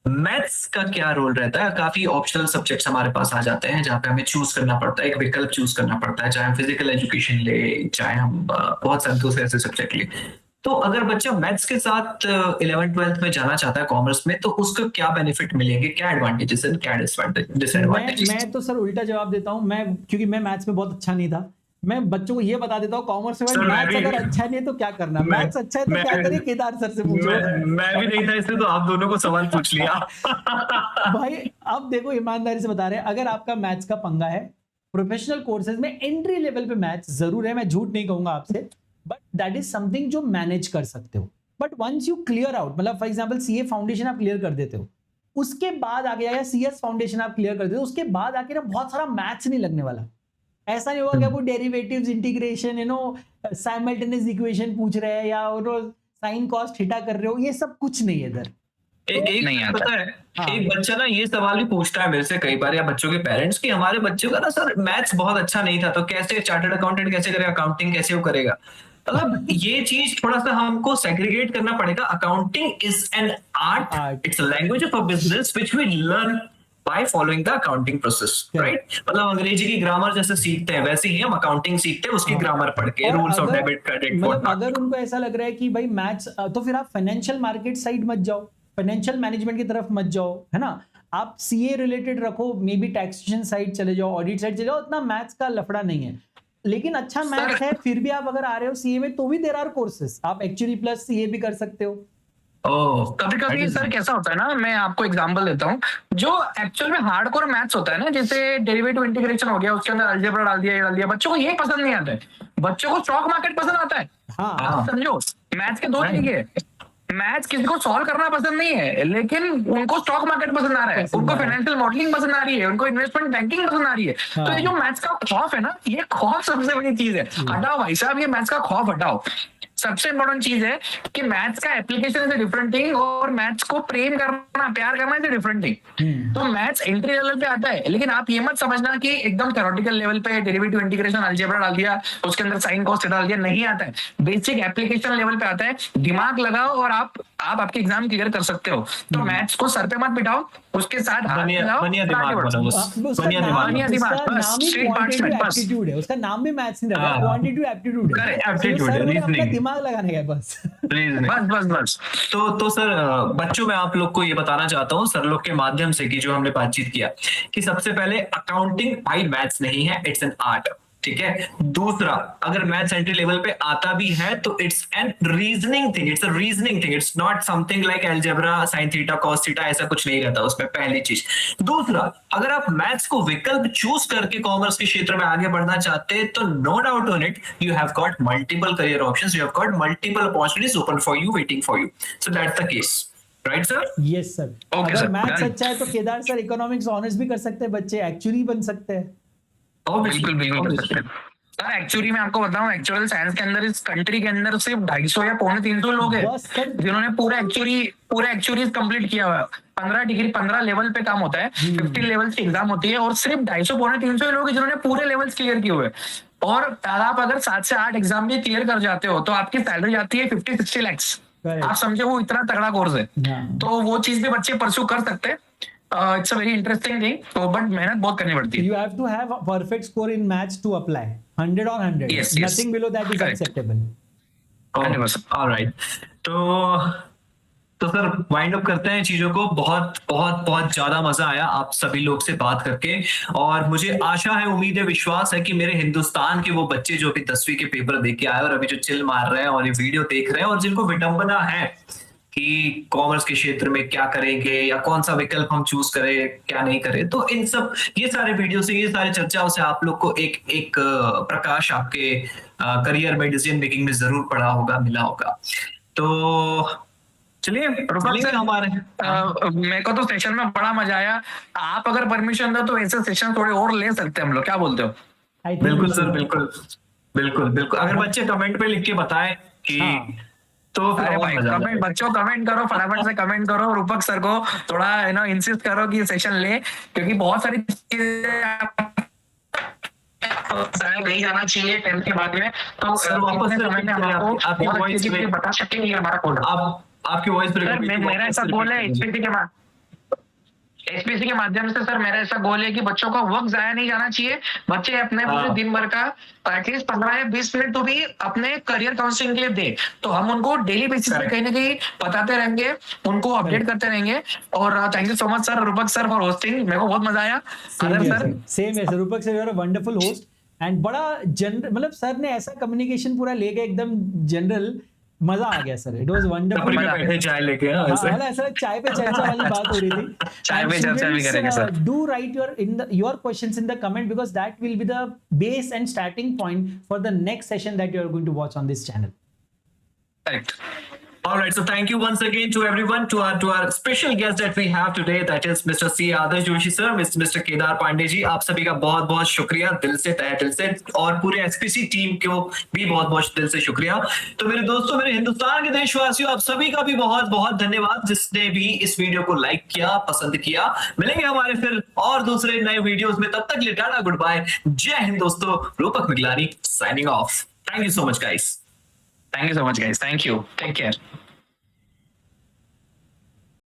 मैथ्स का क्या रोल रहता है? काफी ऑप्शनल सब्जेक्ट्स हमारे पास आ जाते हैं जहाँ पे हमें चूज करना पड़ता है, एक विकल्प चूज करना पड़ता है, चाहे हम फिजिकल एजुकेशन ले, चाहे हम बहुत सारे दूसरे ऐसे सब्जेक्ट ले। तो अगर बच्चा मैथ्स के साथ 11th-12th में जाना चाहता है कॉमर्स में, तो उसको क्या बेनिफिट मिलेंगे, क्या एडवांटेजेस हैं, क्या डिसएडवांटेजेस? मैं तो सर उल्टा जवाब देता हूँ, क्योंकि मैं मैथ्स में बहुत अच्छा नहीं था, मैं बच्चों को ये बता देता हूँ कॉमर्स में मैथ्स अगर अच्छा नहीं है तो क्या करना, मैथ्स अच्छा है तो क्या करें, केदार सर से पूछो। मैं भी नहीं था इसलिए तो आप दोनों को सवाल पूछ लिया। भाई अब देखो ईमानदारी से बता रहे हैं, अगर आपका मैथ्स का पंगा है, प्रोफेशनल कोर्सेज में एंट्री लेवल पे मैथ्स जरूर है, मैं झूठ नहीं कहूंगा आपसे, बट दैट इज समथिंग जो मैनेज कर सकते हो। But once you clear out, मतलब फॉर एग्जांपल सीए फाउंडेशन आप क्लियर कर देते हो, उसके बाद आगे या सीएस फाउंडेशन आप क्लियर कर देते हो, उसके बाद आके ना बहुत सारा मैथ्स नहीं लगने वाला। ऐसा नहीं होगा कि आपको डेरिवेटिव्स, इंटीग्रेशन, साइमल्टेनियस इक्वेशन पूछ रहे हैं या साइन कॉस्ट थीटा कर रहे हो, ये सब कुछ नहीं है इधर। एक नहीं आता है। एक बच्चा ना ये सवाल भी पूछता है मेरे से कई बार, या बच्चों के पेरेंट्स, कि हमारे बच्चों का ना सर मैथ्स बहुत अच्छा नहीं था, तो कैसे चार्टर्ड अकाउंटेंट कैसे करेगा, अकाउंटिंग कैसे वो करेगा? मतलब ये चीज थोड़ा सा हमको सेग्रीगेट करना पड़ेगा। Accounting is an art, it's a language of a business which we learn by following the accounting process, right? मतलब अंग्रेजी की ग्रामर जैसे सीखते हैं वैसे ही हम अकाउंटिंग सीखते हैं, उसकी ग्रामर पढ़ के, और रूल्स ऑफ अगर- डेबिट क्रेडिट। मतलब अगर उनको ऐसा लग रहा है कि भाई मैथ्स, तो फिर आप फाइनेंशियल मार्केट साइड मत जाओ, फाइनेंशियल मैनेजमेंट की तरफ मत जाओ, है ना? आप सीए रिलेटेड रखो, मे बी टैक्सेशन साइड चले जाओ, ऑडिट साइड चले जाओ, उतना मैथ्स का लफड़ा नहीं है। लेकिन अच्छा मैथ्स है, फिर भी आप अगर आ रहे हो सीए में तो भी देयर आर कोर्सेस, आप एक्चुअली प्लस सीए भी कर सकते हो। कभी कभी सर कैसा होता है ना, मैं आपको एग्जांपल देता हूँ, जो एक्चुअल में हार्डकोर मैथ्स होता है ना, जैसे डेरिवेटिव इंटीग्रेशन हो गया, उसके अंदर अलजेब्रा डाल दिया, ये डाल दिया, बच्चों को ये पसंद नहीं आता है, बच्चों को स्टॉक मार्केट पसंद आता है। हाँ, आप समझो, मैथ्स के दो तरीके हैं। मैथ्स किसी को सॉल्व करना पसंद नहीं है, लेकिन उनको स्टॉक मार्केट पसंद आ रहा है, उनको फाइनेंशियल मॉडलिंग पसंद आ रही है, उनको इन्वेस्टमेंट बैंकिंग पसंद आ रही है। तो ये जो मैथ्स का खौफ है ना, ये खौफ सबसे बड़ी चीज है। हटाओ भाई साहब, ये मैथ्स का खौफ हटाओ। सबसे इंपॉर्टेंट चीज है कि मैथ्स का एप्लीकेशन इज डिफरेंट थिंग, और मैथ्स को प्रेम करना, प्यार करना इज डिफरेंट थिंग। तो मैथ्स एंट्री लेवल पे आता है, लेकिन आप ये मत समझना कि एकदम थ्योरेटिकल लेवल पे डेरिवेटिव इंटीग्रेशन अलजेब्रा डाल दिया, उसके अंदर साइन कॉस डाल दिया, नहीं आता है। बेसिक एप्लीकेशन लेवल पे आता है, दिमाग लगाओ और आप आपके एग्जाम क्लियर कर सकते हो। तो मैथ्स को सर पे मत बिठाओ, उसके साथ हाथ मिलाओ, बनिया दिमाग आगे बढ़ो। बनाओ, उसका बनिया नाम दिमाग। बस, ही straight part क्वांटिटेटिव straight, बस। एप्टीट्यूड है, उसका नाम भी मैथ्स नहीं रखा, हाँ। क्वांटिटेटिव एप्टीट्यूड है। Correct, तो aptitude सर है, बोले अपना reasoning। दिमाग लगाने का है बस। बस बस बस। तो सर बच्चों, मैं आप लोग को ये बताना चाहता हूँ सर लोग के माध्यम से कि जो हमने बातचीत किया कि सबसे पहले अकाउंटिंग बाय मैथ्स नहीं है, इट्स एन आर्ट, ठीक है? दूसरा, अगर मैथ्स एंट्री लेवल पे आता भी है तो it's an reasoning thing, it's a reasoning thing, it's not something like algebra, sine theta, cos theta, ऐसा कुछ नहीं रहता उसमें, पहली चीज। दूसरा, अगर आप मैथ्स को विकल्प चूज करके कॉमर्स के क्षेत्र में आगे बढ़ना चाहते हैं तो no doubt on it, you have got multiple career options, you have got multiple opportunities open for you, waiting for you. So that's the case, right sir? Yes sir. Okay, अगर sir, maths done. अच्छा है तो Kedar sir economics honours भी कर सकते हैं, बच्चे actually बन सकते हैं। बिल्कुल बिल्कुल कर सकते हैं। सर एक्चुअली मैं आपको बताऊं, एक्चुअल साइंस के अंदर, इस कंट्री के अंदर सिर्फ 250 या 350 लोग हैं बस सर। जिन्होंने पूरा एक्चुअली कंप्लीट किया हुआ है। 15 डिग्री 15 लेवल पे काम होता है, 50 लेवल की एग्जाम होती है, और सिर्फ 250-300 लोग हैं जिन्होंने पूरे लेवल्स क्लियर किए हुए हैं। और आप अगर 7 से 8 एग्जाम भी क्लियर कर जाते हो तो आपकी सैलरी जाती है 50-60 lakhs। Correct. आप समझे, वो इतना तगड़ा कोर्स है। हाँ। तो वो चीज भी बच्चे परस्यू कर सकते हैं। It's a very interesting thing, तो बट मेहनत बहुत करनी पड़ती है। You have to have a perfect score in maths to apply. 100 on 100. Yes, yes. Nothing below that is Correct. acceptable. 100%. Alright, तो सर वाइंड अप करते हैं चीजों को। बहुत बहुत बहुत ज्यादा मजा आया आप सभी लोग से बात करके, और मुझे आशा है, उम्मीद है, विश्वास है कि मेरे हिंदुस्तान के वो बच्चे जो अभी 10वीं के पेपर दे के आए और अभी जो चिल मार रहे हैं और ये वीडियो देख रहे हैं और जिनको विडंबना है कि कॉमर्स के क्षेत्र में क्या करेंगे या कौन सा विकल्प हम चूज करें, क्या नहीं करें, तो इन सब ये सारे वीडियो से, ये सारे चर्चाओं से आप लोग को एक प्रकाश आपके करियर में, डिसीजन मेकिंग में जरूर पड़ा होगा, मिला होगा। तो चलिए हमारे मेरे को तो सेशन में बड़ा मजा आया। आप अगर परमिशन दो तो ऐसे सेशन थोड़े और ले सकते हैं हम लोग, क्या बोलते हो? I think बिल्कुल we सर, should. बिल्कुल बिल्कुल बिल्कुल। अगर बच्चे कमेंट पे लिख के बताएं कि हाँ। तो फिर अरे और भाई मजा आ कमेंट, जाएगा। बच्चों कमेंट करो, फटाफट से कमेंट करो, रूपक सर को थोड़ा इंसिस्ट करो कि सेशन ले, क्योंकि बहुत सारी चीजें नहीं जाना चाहिए 10th के बाद में। तो सर वापस से समय में हम आपको आपकी बहुत वॉइस अच्छी चीजें बता सकेंगे हमारा कोड। आपकी वॉइस सर मेरा ऐसा गोल है एसपीसी के माध्यम से, सर मेरा ऐसा गोल है कि बच्चों का वक्त जाया नहीं जाना चाहिए। बच्चे अपने पूरे दिन भर का एटलीस्ट 15 या 20 मिनट तो भी अपने करियर काउंसलिंग के लिए दे, तो हम उनको डेली बेसिस पे कहीं ना कहीं बताते रहेंगे, उनको अपडेट करते रहेंगे। और thank you so much sir, Rupak sir, for hosting, मेरे को बहुत मजा आया। सेम है sir, Rupak sir, you are a wonderful host and बड़ा जनरल, मतलब सर ने ऐसा कम्युनिकेशन पूरा ले गया एकदम जनरल, मजा आ गया सर, इट वाज वंडरफुल। बैठे चाय लेके ऐसा चाय पे चर्चा वाली बात हो रही थी। चाय पे चर्चा भी करेंगे sir. Do write your questions in the comment, because that will be the base and starting point for the next session that you are going to watch on this channel. Correct. All right, so thank you once again to everyone, to our special guest that we have today, that is Mr. C. Adarsh Joshi sir, Mr. Kedar Pandey जी। आप सभी का बहुत बहुत शुक्रिया, दिल से, तहे दिल से, और पूरे एसपीसी टीम को भी बहुत बहुत दिल से शुक्रिया। तो मेरे दोस्तों, मेरे हिंदुस्तान के देशवासियों, आप सभी का भी बहुत बहुत धन्यवाद जिसने भी इस वीडियो को लाइक किया, पसंद किया। मिलेंगे हमारे फिर और दूसरे नए वीडियोस में, तब तक के लिए टाटा, गुड बाय, जय हिंद दोस्तों। रूपक Miglani signing off. Thank you so much guys. Thank you so much, guys. Thank you. Take care.